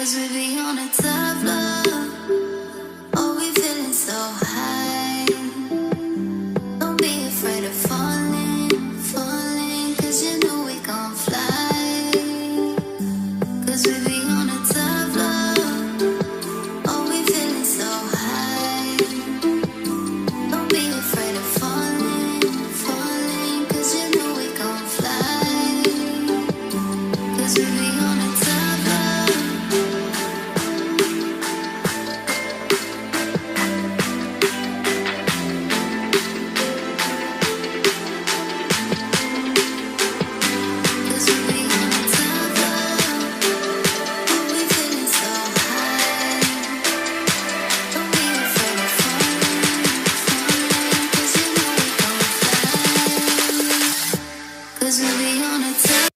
'Cause we be on a tough love. Oh, we feeling so high. Don't be afraid of falling, falling. 'Cause you know we gon' fly. 'Cause we be on a tough love. Oh, we feeling so high. Don't be afraid of falling, falling. 'Cause you know we gon' fly. 'Cause we be on a tough love. Cause we be on a tough love. Oh, we feeling so high. Don't be afraid of falling, falling. 'Cause you know we gon' fly. 'Cause we be on a tough.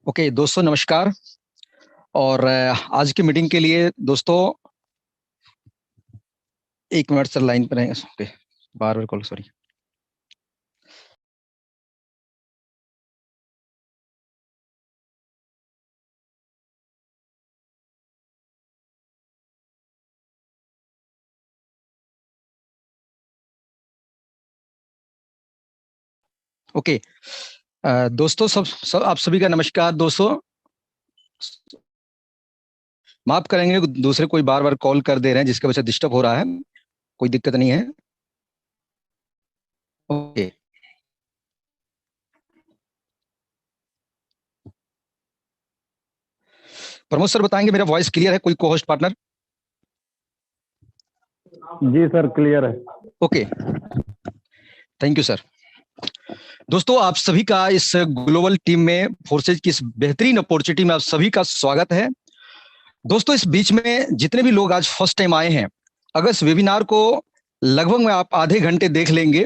Okay दोस्तों नमस्कार। और आज की meeting के लिए दोस्तों 1 minute sir line पर रहेंगे। ओके, बार बार कॉल, सॉरी। ओके दोस्तों, सब आप सभी का नमस्कार। दोस्तों माफ करेंगे, दूसरे कोई बार बार कॉल कर दे रहे हैं जिसकी वजह से डिस्टर्ब हो रहा है। कोई दिक्कत नहीं है। ओके, प्रमोद सर बताएंगे मेरा वॉइस क्लियर है? कोई को होस्ट पार्टनर? जी सर, क्लियर है। Okay, thank you sir. दोस्तों आप सभी का इस ग्लोबल टीम में फोर्सेज की इस बेहतरीन अपॉर्चुनिटी में आप सभी का स्वागत है। दोस्तों इस बीच में जितने भी लोग आज फर्स्ट टाइम आए हैं, अगर इस वेबिनार को लगभग में आप आधे घंटे देख लेंगे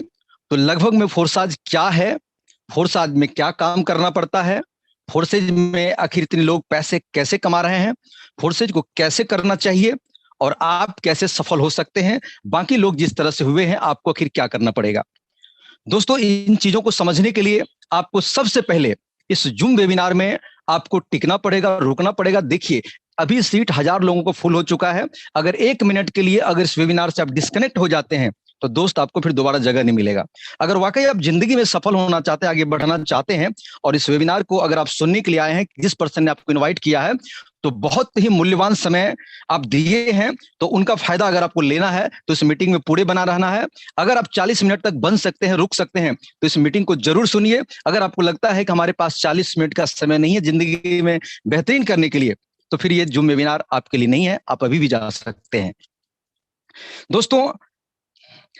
तो लगभग में फोर्साज क्या है, फोर्साज में क्या काम करना पड़ता है, फोर्सेज में आखिर इतने लोग पैसे कैसे कमा रहे हैं, फोर्सेज को कैसे करना चाहिए और आप कैसे सफल हो सकते हैं, बाकी लोग जिस तरह से हुए हैं आपको आखिर क्या करना पड़ेगा। दोस्तों इन चीजों को समझने के लिए आपको सबसे पहले इस जूम वेबिनार में आपको टिकना पड़ेगा, रुकना पड़ेगा। देखिए अभी सीट 1000 लोगों को फुल हो चुका है। अगर 1 मिनट के लिए अगर इस वेबिनार से आप डिस्कनेक्ट हो जाते हैं तो दोस्त आपको फिर दोबारा जगह नहीं मिलेगा। अगर वाकई आप जिंदगी में सफल होना चाहते हैं, आगे बढ़ना चाहते हैं और इस वेबिनार को अगर आप सुनने के लिए आए हैं, जिस पर्सन ने आपको इनवाइट किया है, तो बहुत ही मूल्यवान समय आप दिए हैं, तो उनका फायदा अगर आपको लेना है तो इस मीटिंग में पूरे बना रहना है। अगर आप 40 मिनट तक बन सकते हैं, रुक सकते हैं, तो इस मीटिंग को जरूर सुनिए। अगर आपको लगता है कि हमारे पास 40 मिनट का समय नहीं है जिंदगी में बेहतरीन करने के लिए, तो फिर ये जूम वेबिनार आपके लिए नहीं है, आप अभी भी जा सकते हैं। दोस्तों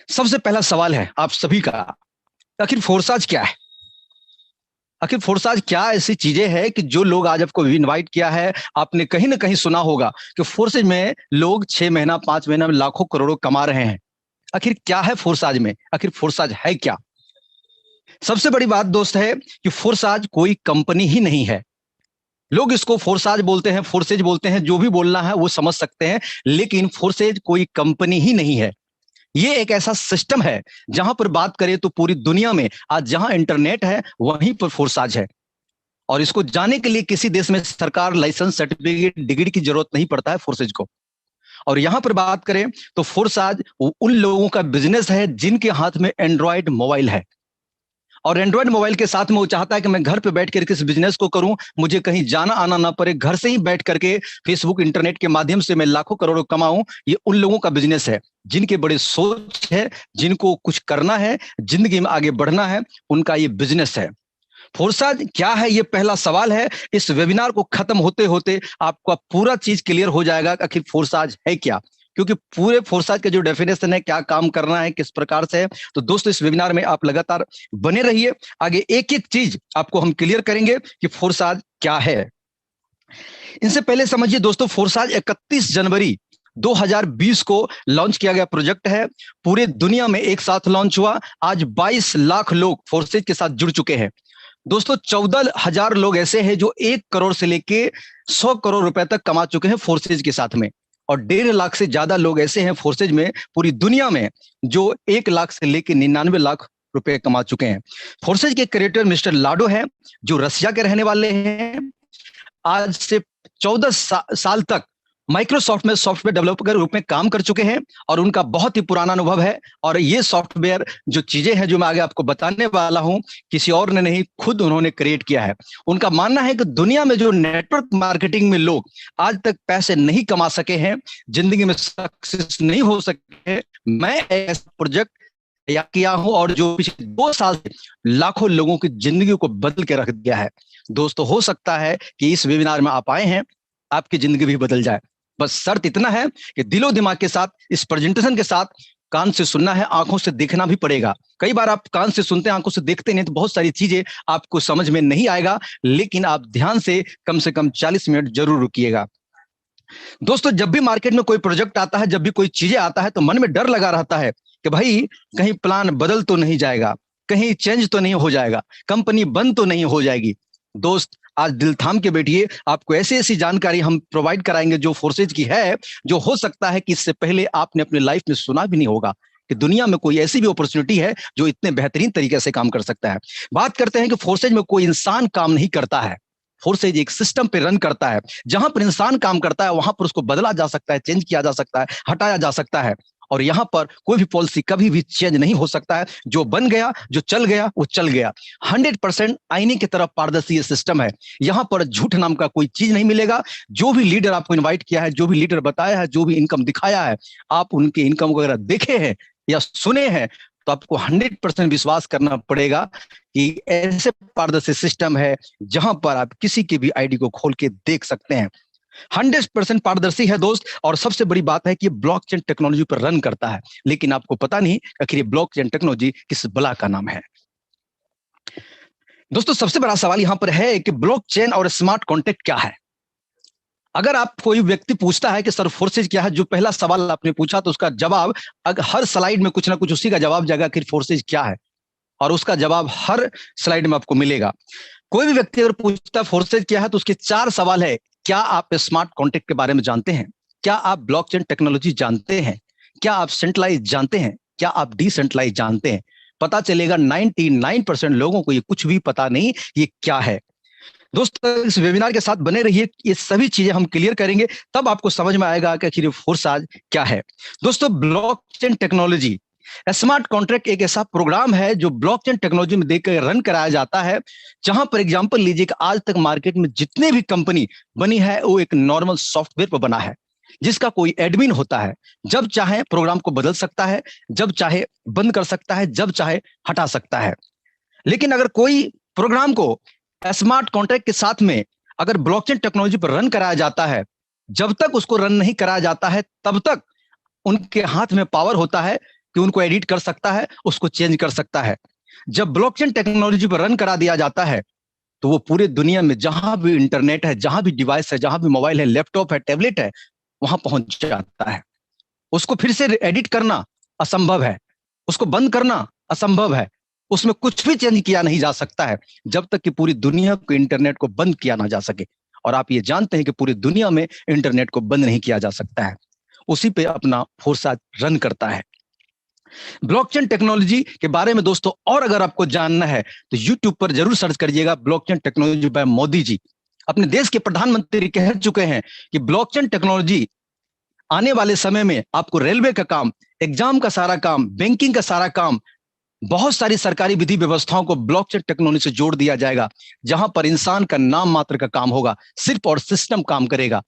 सबसे पहला सवाल है आप सभी का, आखिर फोर्साज क्या है? आखिर फोर्साज क्या ऐसी चीजें हैं कि जो लोग आज आपको इनवाइट किया है, आपने कहीं ना कहीं सुना होगा कि फोर्सेज में लोग 6 महीना 5 महीना में लाखों करोड़ों कमा रहे हैं। आखिर क्या है फोर्साज में? आखिर फोर्साज है क्या? सबसे बड़ी बात दोस्त है कि फोर्साज कोई कंपनी ही नहीं है। लोग इसको फोर्साज बोलते हैं, फोर्सेज बोलते हैं, जो भी बोलना है वो समझ सकते हैं, लेकिन फोर्सेज कोई कंपनी ही नहीं है। ये एक ऐसा सिस्टम है जहां पर बात करें तो पूरी दुनिया में आज जहां इंटरनेट है वहीं पर फोर्साज है। और इसको जाने के लिए किसी देश में सरकार, लाइसेंस, सर्टिफिकेट, डिग्री की जरूरत नहीं पड़ता है फोर्सेज को। और यहां पर बात करें तो फोर्साज उन लोगों का बिजनेस है जिनके हाथ में एंड्रॉयड मोबाइल है। और एंड्रॉयड मोबाइल के साथ में वो चाहता है कि मैं घर पे बैठ कर किस बिजनेस को करूं, मुझे कहीं जाना आना ना पड़े, घर से ही बैठ करके फेसबुक, इंटरनेट के माध्यम से मैं लाखों करोड़ों कमाऊं। ये उन लोगों का बिजनेस है जिनके बड़े सोच है, जिनको कुछ करना है, जिंदगी में आगे बढ़ना है, उनका ये बिजनेस है। फोर्साज क्या है, ये पहला सवाल है। इस वेबिनार को खत्म होते होते आपका पूरा चीज क्लियर हो जाएगा आखिर फोर्साज है क्या। क्योंकि पूरे फोरसाइज का जो डेफिनेशन है, क्या काम करना है, किस प्रकार से है। तो दोस्तों इस वेबिनार में आप लगातार बने रहिए, आगे एक एक चीज आपको हम क्लियर करेंगे कि फोरसाइज क्या है। इनसे पहले समझिए दोस्तों, फोरसाइज 31 जनवरी 2020 को लॉन्च किया गया प्रोजेक्ट है। पूरे दुनिया में एक साथ लॉन्च हुआ। आज 22 लाख लोग फोरसाइज के साथ जुड़ चुके हैं। दोस्तों 14,000 लोग ऐसे हैं जो 1 करोड़ से लेके 100 करोड़ रुपए तक कमा चुके हैं फोरसाइज के साथ में, और 1.5 लाख से ज्यादा लोग ऐसे हैं फोरसाइज में पूरी दुनिया में जो 1 लाख से लेके 99 लाख रुपए कमा चुके हैं। फोरसाइज के क्रिएटर मिस्टर लाडो हैं, जो रसिया के रहने वाले हैं। आज से 14 साल तक माइक्रोसॉफ्ट में सॉफ्टवेयर डेवलपर के रूप में काम कर चुके हैं, और उनका बहुत ही पुराना अनुभव है। और ये सॉफ्टवेयर जो चीजें हैं जो मैं आगे आपको बताने वाला हूं, किसी और ने नहीं, खुद उन्होंने क्रिएट किया है। उनका मानना है कि दुनिया में जो नेटवर्क मार्केटिंग में लोग आज तक पैसे नहीं कमा सके हैं, जिंदगी में सक्सेस नहीं हो सके, मैं ऐसा प्रोजेक्ट या किया हूं, और जो पिछले 2 साल से लाखों लोगों की जिंदगी को बदल के रख दिया है। दोस्तों हो सकता है कि इस वेबिनार में आप आए हैं, आपकी जिंदगी भी बदल जाए। बस शर्त इतना है कि दिलो दिमाग के साथ, इस प्रेजेंटेशन के साथ कान से सुनना है, आंखों से देखना भी पड़ेगा। कई बार आप कान से सुनते हैं, आंखों से देखते नहीं, तो बहुत सारी चीजें आपको समझ में नहीं आएगा, लेकिन आप ध्यान से कम 40 मिनट जरूर रुकिएगा। दोस्तों जब भी मार्केट में कोई प्रोजेक्ट आता है, जब भी कोई चीजें आता है, तो मन में डर लगा रहता है कि भाई कहीं प्लान बदल तो नहीं जाएगा, कहीं चेंज तो नहीं हो जाएगा, कंपनी बंद तो नहीं हो जाएगी। दोस्त आज दिल थाम के बैठिए, आपको ऐसी ऐसी जानकारी हम प्रोवाइड कराएंगे जो फोरसाइज की है, जो हो सकता है कि इससे पहले आपने अपने लाइफ में सुना भी नहीं होगा कि दुनिया में कोई ऐसी भी अपॉर्चुनिटी है जो इतने बेहतरीन तरीके से काम कर सकता है। बात करते हैं कि फोरसाइज में कोई इंसान काम नहीं करता है, फोरसाइज एक सिस्टम पे रन करता है। जहां पर इंसान काम करता है वहां पर उसको बदला जा सकता है, चेंज किया जा सकता है, हटाया जा सकता है, और यहां पर कोई भी पॉलिसी कभी भी चेंज नहीं हो सकता है। जो बन गया, जो चल गया, वो चल गया। 100% आईने की तरफ पारदर्शी ये सिस्टम है। यहां पर झूठ नाम का कोई चीज नहीं मिलेगा। जो भी लीडर आपको इनवाइट किया है, जो भी लीडर बताया है, जो भी इनकम दिखाया है, आप उनके इनकम को अगर देखे हैं या सुने हैं, तो आपको 100% विश्वास करना पड़ेगा कि ऐसे पारदर्शी सिस्टम है जहां पर आप किसी की भी आईडी को खोल के देख सकते हैं। 100% पारदर्शी है दोस्त, और सबसे बड़ी बात है कि ब्लॉकचेन टेक्नोलॉजी पर रन करता है। लेकिन आपको पता नहीं आखिर ये ब्लॉकचेन टेक्नोलॉजी किस बला का नाम है। दोस्तों सबसे बड़ा सवाल यहां पर है कि ब्लॉकचेन और स्मार्ट कॉन्ट्रैक्ट क्या है। अगर आप कोई व्यक्ति पूछता है कि सर फोरसाइज क्या है, जो पहला सवाल आपने पूछा, तो उसका जवाब हर स्लाइड में कुछ ना कुछ उसी का जवाब जाएगा कि फोरसाइज क्या है, और उसका जवाब हर स्लाइड में आपको मिलेगा। कोई भी व्यक्ति अगर पूछता है फोरसाइज क्या है, तो उसके 4 सवाल है। क्या आप स्मार्ट कॉन्ट्रैक्ट के बारे में जानते हैं? क्या आप ब्लॉकचेन टेक्नोलॉजी जानते हैं? क्या आप सेंट्रलाइज जानते हैं? क्या आप डिसेंट्रलाइज जानते हैं? पता चलेगा 99% लोगों को ये कुछ भी पता नहीं ये क्या है। दोस्तों इस वेबिनार के साथ बने रहिए, ये सभी चीजें हम क्लियर करेंगे, तब आपको समझ में आएगा कि आखिर फोरसाइज क्या है। दोस्तों ब्लॉकचेन टेक्नोलॉजी, स्मार्ट कॉन्ट्रैक्ट एक ऐसा प्रोग्राम है जो ब्लॉकचेन टेक्नोलॉजी में देकर रन कराया जाता है। जहां पर एग्जांपल लीजिए कि आज तक मार्केट में जितने भी कंपनी बनी है, वो एक नॉर्मल सॉफ्टवेयर पर बना है, जिसका कोई एडमिन होता है। जब चाहे प्रोग्राम को बदल सकता है, जब चाहे बंद कर सकता है, जब चाहे हटा सकता है। लेकिन अगर कोई प्रोग्राम को स्मार्ट कॉन्ट्रैक्ट के साथ में अगर ब्लॉकचेन टेक्नोलॉजी पर रन कराया जाता है, जब तक उसको रन नहीं कराया जाता है, तब तक उनके हाथ में पावर होता है कि उनको एडिट कर सकता है, उसको चेंज कर सकता है। जब ब्लॉकचेन टेक्नोलॉजी पर रन करा दिया जाता है, तो वो पूरे दुनिया में जहां भी इंटरनेट है, जहां भी डिवाइस है, जहां भी मोबाइल है, लैपटॉप है, टैबलेट है, वहां पहुंच जाता है। उसको फिर से एडिट करना असंभव है, उसको बंद करना असंभव है, उसमें कुछ भी चेंज किया नहीं जा सकता है, जब तक कि पूरी दुनिया को इंटरनेट को बंद किया ना जा सके। और आप ये जानते हैं कि पूरी दुनिया में इंटरनेट को बंद नहीं किया जा सकता है, उसी पे अपना फोरसाइज रन करता है। ब्लॉकचेन टेक्नोलॉजी के बारे में दोस्तों और अगर आपको जानना है तो यूट्यूब पर जरूर सर्च करिएगा, blockchain technology by Modi ji. अपने देश के प्रधानमंत्री कह चुके हैं कि ब्लॉकचेन टेक्नोलॉजी आने वाले समय में आपको रेलवे का काम, एग्जाम का सारा काम, बैंकिंग का सारा काम, बहुत सारी सरकारी विधि व्यवस्थाओं को ब्लॉकचेन टेक्नोलॉजी से जोड़ दिया जाएगा, जहां पर इंसान का नाम मात्र का काम होगा, सिर्फ और सिस्टम काम करेगा।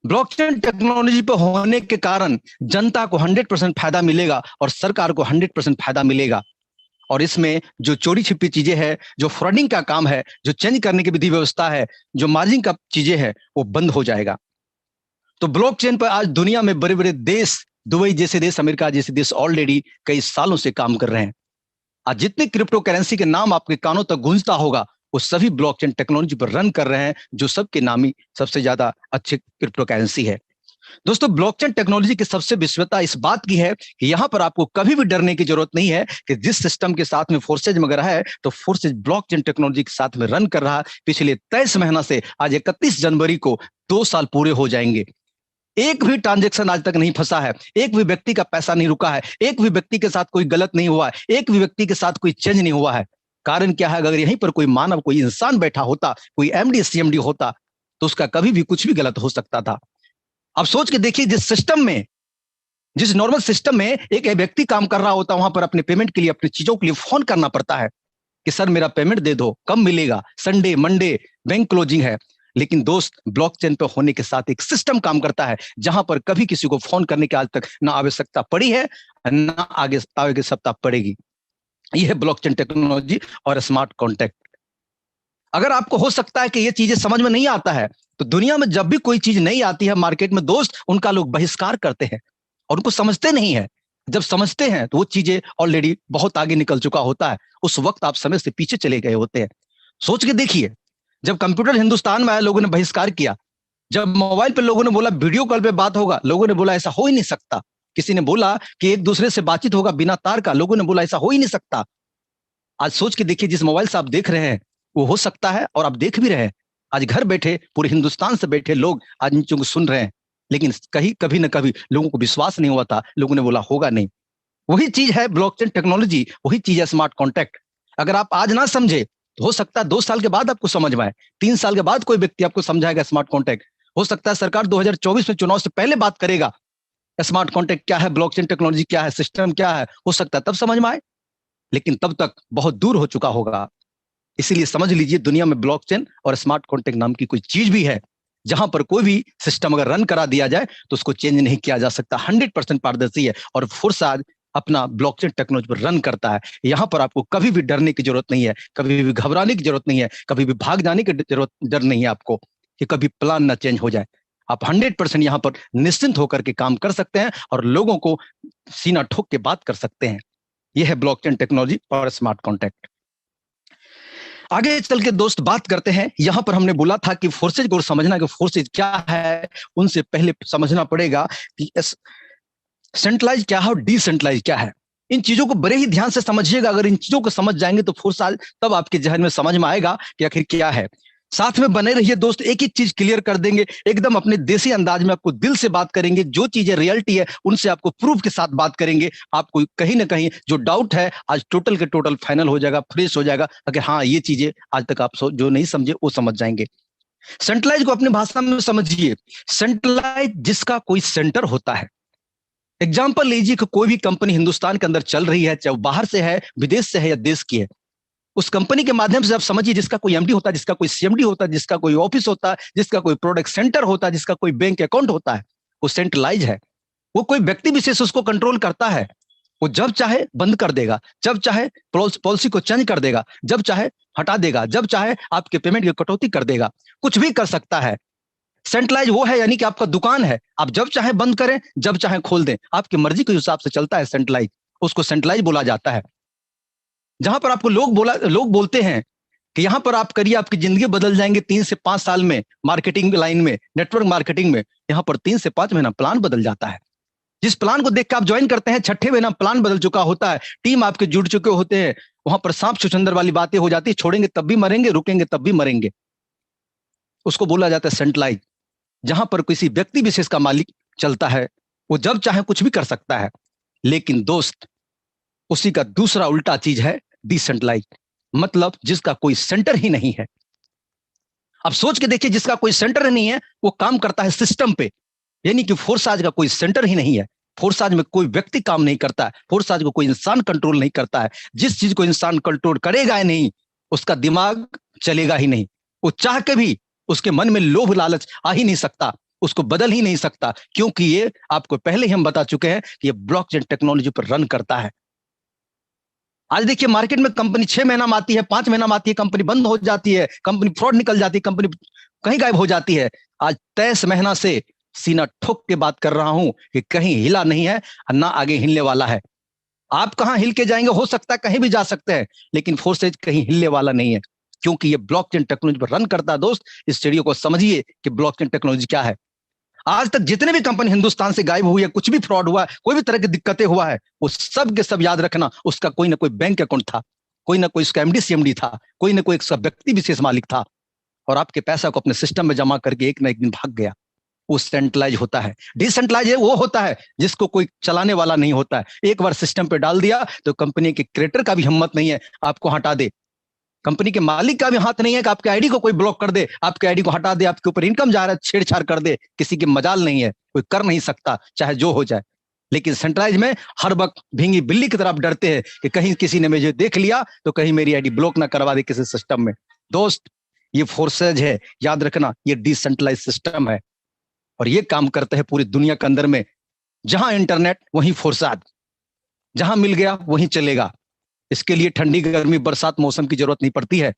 ब्लॉकचेन टेक्नोलॉजी पर होने के कारण जनता को 100% फायदा मिलेगा और सरकार को 100% फायदा मिलेगा। और इसमें जो चोरी छिपी चीजें हैं, जो फ्रॉडिंग का काम है, जो चेंज करने की विधि व्यवस्था है, जो मार्जिन का चीजें है, वो बंद हो जाएगा। तो ब्लॉकचेन पर आज दुनिया में बड़े बड़े देश दुबई जैसे देश, अमेरिका जैसे देश ऑलरेडी कई सालों से काम कर रहे हैं। आज जितने क्रिप्टो करेंसी के नाम आपके कानों तक गूंजता होगा, वो सभी ब्लॉकचेन टेक्नोलॉजी पर रन कर रहे हैं, जो सबके नामी सबसे ज्यादा अच्छे क्रिप्टो करेंसी है। दोस्तों, ब्लॉकचेन टेक्नोलॉजी की सबसे विशेषता इस बात की है कि यहां पर आपको कभी भी डरने की जरूरत नहीं है कि जिस सिस्टम के साथ में फोर्सेज वगैरह है, तो फोर्सेज ब्लॉकचेन टेक्नोलॉजी के साथ में रन कर रहा है पिछले 23 महीना से। आज 31 जनवरी को 2 साल पूरे हो जाएंगे। एक भी ट्रांजैक्शन आज तक नहीं फंसा है, एक भी व्यक्ति का पैसा नहीं रुका है, एक भी व्यक्ति के साथ कोई गलत नहीं हुआ है, एक भी व्यक्ति के साथ कोई चेंज नहीं हुआ है। कारण क्या है? अगर यहीं पर कोई मानव, कोई इंसान बैठा होता, कोई एमडी सीएमडी होता, तो उसका कभी भी कुछ भी गलत हो सकता था। अब सोच के देखिए, जिस सिस्टम में, जिस नॉर्मल सिस्टम में एक व्यक्ति काम कर रहा होता, वहां पर अपने पेमेंट के लिए, अपनी चीजों के लिए फोन करना पड़ता है कि सर मेरा पेमेंट दे दो, कब मिलेगा, संडे मंडे बैंक क्लोजिंग है। लेकिन दोस्त, ब्लॉकचेन पे होने के साथ एक सिस्टम काम करता है जहां पर कभी किसी को फोन करने की आज तक ना आवश्यकता पड़ी है, ना आगे सप्ताह पड़ेगी। यह है ब्लॉकचेन टेक्नोलॉजी और स्मार्ट कॉन्ट्रैक्ट। अगर आपको हो सकता है कि ये चीजें समझ में नहीं आता है, तो दुनिया में जब भी कोई चीज नहीं आती है मार्केट में दोस्त, उनका लोग बहिष्कार करते हैं और उनको समझते नहीं है। जब समझते हैं तो वो चीजें ऑलरेडी बहुत आगे निकल चुका होता है, उस वक्त आप समय से पीछे चले गए होते हैं। सोच के देखिए, जब कंप्यूटर हिंदुस्तान में आया, लोगों ने बहिष्कार किया। जब मोबाइल पे लोगों ने बोला वीडियो कॉल पे बात होगा, लोगों ने बोला ऐसा हो ही नहीं सकता। किसी ने बोला कि एक दूसरे से बातचीत होगा बिना तार का, लोगों ने बोला ऐसा हो ही नहीं सकता। आज सोच के देखिए, जिस मोबाइल से आप देख रहे हैं वो हो सकता है, और आप देख भी रहे हैं। आज घर बैठे पूरे हिंदुस्तान से बैठे लोग आज इन चीजों को सुन रहे हैं, लेकिन कभी ना कभी लोगों को विश्वास नहीं हुआ था, लोगों ने बोला होगा नहीं। वही चीज है ब्लॉकचेन टेक्नोलॉजी, वही चीज है स्मार्ट कॉन्ट्रैक्ट। अगर आप आज ना समझे तो हो सकता है 2 साल के बाद आपको समझ में आए, 3 साल के बाद कोई व्यक्ति आपको समझाएगा स्मार्ट कॉन्ट्रैक्ट। हो सकता है सरकार 2024 में चुनाव से पहले बात करेगा, स्मार्ट कॉन्ट्रैक्ट क्या है, ब्लॉकचेन टेक्नोलॉजी क्या है, सिस्टम क्या है, हो सकता है तब समझ में आए, लेकिन तब तक बहुत दूर हो चुका होगा। इसीलिए समझ लीजिए, दुनिया में ब्लॉकचेन और स्मार्ट कॉन्ट्रैक्ट नाम की कोई चीज भी है, जहां पर कोई भी सिस्टम अगर रन करा दिया जाए तो उसको चेंज नहीं किया जा सकता। 100% पारदर्शी है और फोर्स आज अपना ब्लॉकचेन टेक्नोलॉजी पर रन करता है। यहां पर आपको कभी भी डरने की जरूरत नहीं है, कभी भी घबराने की जरूरत नहीं है, कभी भी भाग जाने की जरूरत डर नहीं है आपको कि कभी प्लान ना चेंज हो जाए। आप 100% यहां पर निश्चिंत होकर के काम कर सकते हैं और लोगों को सीना ठोक के बात कर सकते हैं। यह है ब्लॉकचेन टेक्नोलॉजी और स्मार्ट कॉन्ट्रैक्ट। आगे चल के दोस्त बात करते हैं। यहां पर हमने बोला था कि फोर्सेज को समझना कि फोर्सेज क्या है, उनसे पहले समझना पड़ेगा कि सेंट्रलाइज क्या है और डिसेंट्रलाइज क्या है। इन चीजों को बड़े ही ध्यान से समझिएगा। अगर इन चीजों को समझ जाएंगे तो फोर्स आज तब आपके जहन में समझ में आएगा कि आखिर क्या है। साथ में बने रहिए दोस्त, एक ही चीज क्लियर कर देंगे, एकदम अपने देसी अंदाज में आपको दिल से बात करेंगे। जो चीजें रियलिटी है उनसे आपको प्रूफ के साथ बात करेंगे। आपको कहीं ना कहीं जो डाउट है आज टोटल के टोटल फाइनल हो जाएगा, फ्रेश हो जाएगा। अगर हाँ, ये चीजें आज तक आप जो नहीं समझे वो समझ जाएंगे। सेंट्रलाइज को अपने भाषा में समझिए। सेंट्रलाइज जिसका कोई सेंटर होता है। एग्जाम्पल लीजिए कि कोई भी कंपनी हिंदुस्तान के अंदर चल रही है, चाहे बाहर से है, विदेश से है या देश की है। उस कंपनी के माध्यम से आप समझिए, जिसका कोई एमडी होता है, जिसका कोई सीएमडी होता है, जिसका कोई ऑफिस होता है, जिसका कोई प्रोडक्ट सेंटर होता है, जिसका कोई बैंक अकाउंट होता है, वो सेंट्रलाइज है। वो कोई व्यक्ति विशेष उसको कंट्रोल करता है। वो जब चाहे बंद कर देगा, जब चाहे पॉलिसी को चेंज कर देगा, जब चाहे हटा देगा, जब चाहे आपके पेमेंट की कटौती कर देगा, कुछ भी कर सकता है। सेंट्रलाइज वो है, यानी कि आपका दुकान है, आप जब चाहे बंद करें, जब चाहे खोल दें, आपकी मर्जी के हिसाब से चलता है सेंट्रलाइज। उसको सेंट्रलाइज बोला जाता है। जहां पर आपको लोग बोलते हैं कि यहां पर आप करिए, आपकी जिंदगी बदल जाएंगे 3 से 5 साल में, मार्केटिंग लाइन में, नेटवर्क मार्केटिंग में। यहां पर 3 से 5 महीना प्लान बदल जाता है। जिस प्लान को देख के आप ज्वाइन करते हैं, 6ठे महीना प्लान बदल चुका होता है, टीम आपके जुड़ चुके होते हैं। वहां पर सांप छुछंदर वाली बातें हो जाती है, छोड़ेंगे तब भी मरेंगे, रुकेंगे तब भी मरेंगे। उसको बोला जाता है सेंट्रलाइज। जहां पर किसी व्यक्ति विशेष का मालिक चलता है, वो जब चाहे कुछ भी कर सकता है। लेकिन दोस्त, उसी का दूसरा उल्टा चीज है डिसेंट्रलाइज, मतलब जिसका कोई सेंटर ही नहीं है। अब सोच के देखिए, जिसका कोई सेंटर नहीं है वो काम करता है सिस्टम पे, यानी कि फोर्साज का कोई सेंटर ही नहीं है। फोर्साज में कोई व्यक्ति काम नहीं करता है, फोर्साज को कोई इंसान कंट्रोल नहीं करता है। जिस चीज को इंसान कंट्रोल करेगा ही नहीं, उसका दिमाग चलेगा ही नहीं। वो चाह के भी उसके मन में लोभ लालच आ ही नहीं सकता, उसको बदल ही नहीं सकता, क्योंकि ये आपको पहले ही हम बता चुके हैं कि ये ब्लॉकचेन टेक्नोलॉजी पर रन करता है। आज देखिए, मार्केट में कंपनी 6 महीना में आती है, 5 महीना में आती है, कंपनी बंद हो जाती है, कंपनी फ्रॉड निकल जाती है, कंपनी कहीं गायब हो जाती है। आज 23 महीना से सीना ठोक के बात कर रहा हूं कि कहीं हिला नहीं है और ना आगे हिलने वाला है। आप कहां हिल के जाएंगे, हो सकता है कहीं भी जा सकते हैं, लेकिन फोर्सेज कहीं हिलने वाला नहीं है, क्योंकि ये ब्लॉकचेन टेक्नोलॉजी पर रन करता है। दोस्त, इस चिड़ियों को समझिए कि ब्लॉकचेन टेक्नोलॉजी क्या है। आज तक जितने भी कंपनी हिंदुस्तान से गायब हुई है, कुछ भी फ्रॉड हुआ है, कोई भी तरह की दिक्कतें हुआ है, वो सब के सब याद रखना उसका कोई ना कोई बैंक अकाउंट था, कोई ना कोई उसका एमडी सीएमडी था, कोई ना कोई एक व्यक्ति विशेष मालिक था, और आपके पैसा को अपने सिस्टम में जमा करके एक ना एक दिन भाग गया। वो सेंट्रलाइज होता है। डिसेंट्रलाइज वो होता है जिसको कोई चलाने वाला नहीं होता है। एक बार सिस्टम पे डाल दिया तो कंपनी के क्रिएटर का भी हिम्मत नहीं है आपको हटा दे, कंपनी के मालिक का भी हाथ नहीं है कि आपके आईडी को कोई ब्लॉक कर दे, आपके आईडी को हटा दे, आपके ऊपर इनकम जा रहा है छेड़छाड़ कर दे, किसी की मजाल नहीं है, कोई कर नहीं सकता चाहे जो हो जाए। लेकिन सेंट्रलाइज में हर वक्त भींगी बिल्ली की तरफ डरते हैं कि कहीं किसी ने मुझे देख लिया तो कहीं मेरी आईडी ब्लॉक ना करवा दे किसी सिस्टम में। दोस्त, ये फोर्सेज है, याद रखना, ये डिसेंट्रलाइज सिस्टम है और ये काम करते हैं पूरी दुनिया के अंदर में। जहां इंटरनेट वहीं फोर्साद, जहां मिल गया वहीं चलेगा। इसके लिए ठंडी गर्मी बरसात मौसम की जरूरत नहीं पड़ती है।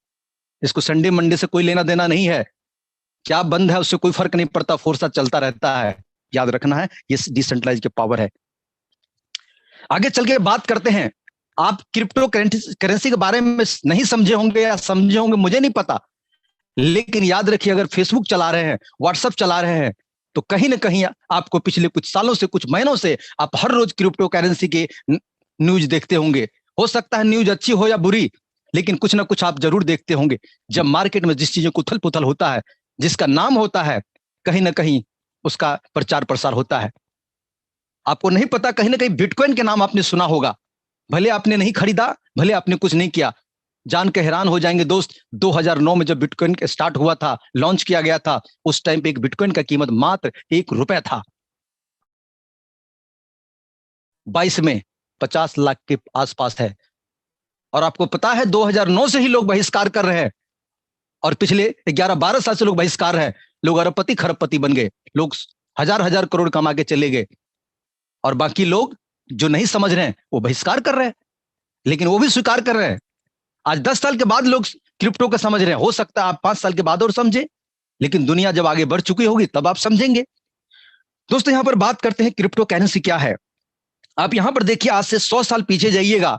इसको संडे मंडे से कोई लेना देना नहीं है, क्या बंद है उससे कोई फर्क नहीं पड़ता, फोर्साद चलता रहता है। याद रखना है, ये डिसेंट्रलाइज की पावर है। आगे चल के बात करते हैं। आप क्रिप्टो करेंसी के बारे में नहीं समझे होंगे या समझे होंगे मुझे नहीं पता, लेकिन याद रखिए, अगर फेसबुक चला रहे हैं, व्हाट्सएप चला रहे हैं, तो कहीं ना कहीं आपको पिछले कुछ सालों से, कुछ महीनों से आप हर रोज क्रिप्टो करेंसी के न्यूज देखते होंगे। हो सकता है न्यूज अच्छी हो या बुरी, लेकिन कुछ ना कुछ आप जरूर देखते होंगे। जब मार्केट में जिस चीजों को उथल पुथल होता है, जिसका नाम होता है, कहीं ना कहीं उसका प्रचार प्रसार होता है। आपको नहीं पता, कहीं ना कहीं बिटकॉइन के नाम आपने सुना होगा, भले आपने नहीं खरीदा, भले आपने कुछ नहीं किया, जान के हैरान हो जाएंगे दोस्त। 2009 में जब बिटकॉइन स्टार्ट हुआ था, लॉन्च किया गया था, उस टाइम पे एक बिटकॉइन का कीमत मात्र ₹1 था। 22 में 50 लाख के आसपास है। और आपको पता है 2009 से ही लोग बहिष्कार कर रहे हैं, और पिछले 11-12 साल से लोग बहिष्कार है। लोग अरबपति खरबपति बन गए, लोग हजार हजार करोड़ कमा के चले गए, और बाकी लोग जो नहीं समझ रहे हैं वो बहिष्कार कर रहे हैं, लेकिन वो भी स्वीकार कर रहे हैं। आज 10 साल के बाद लोग क्रिप्टो का समझ रहे हैं, हो सकता है आप 5 साल के बाद और समझे, लेकिन दुनिया जब आगे बढ़ चुकी होगी तब आप समझेंगे। दोस्तों, यहां पर बात करते हैं क्रिप्टो करेंसी क्या है। आप यहां पर देखिए, आज से 100 साल पीछे जाइएगा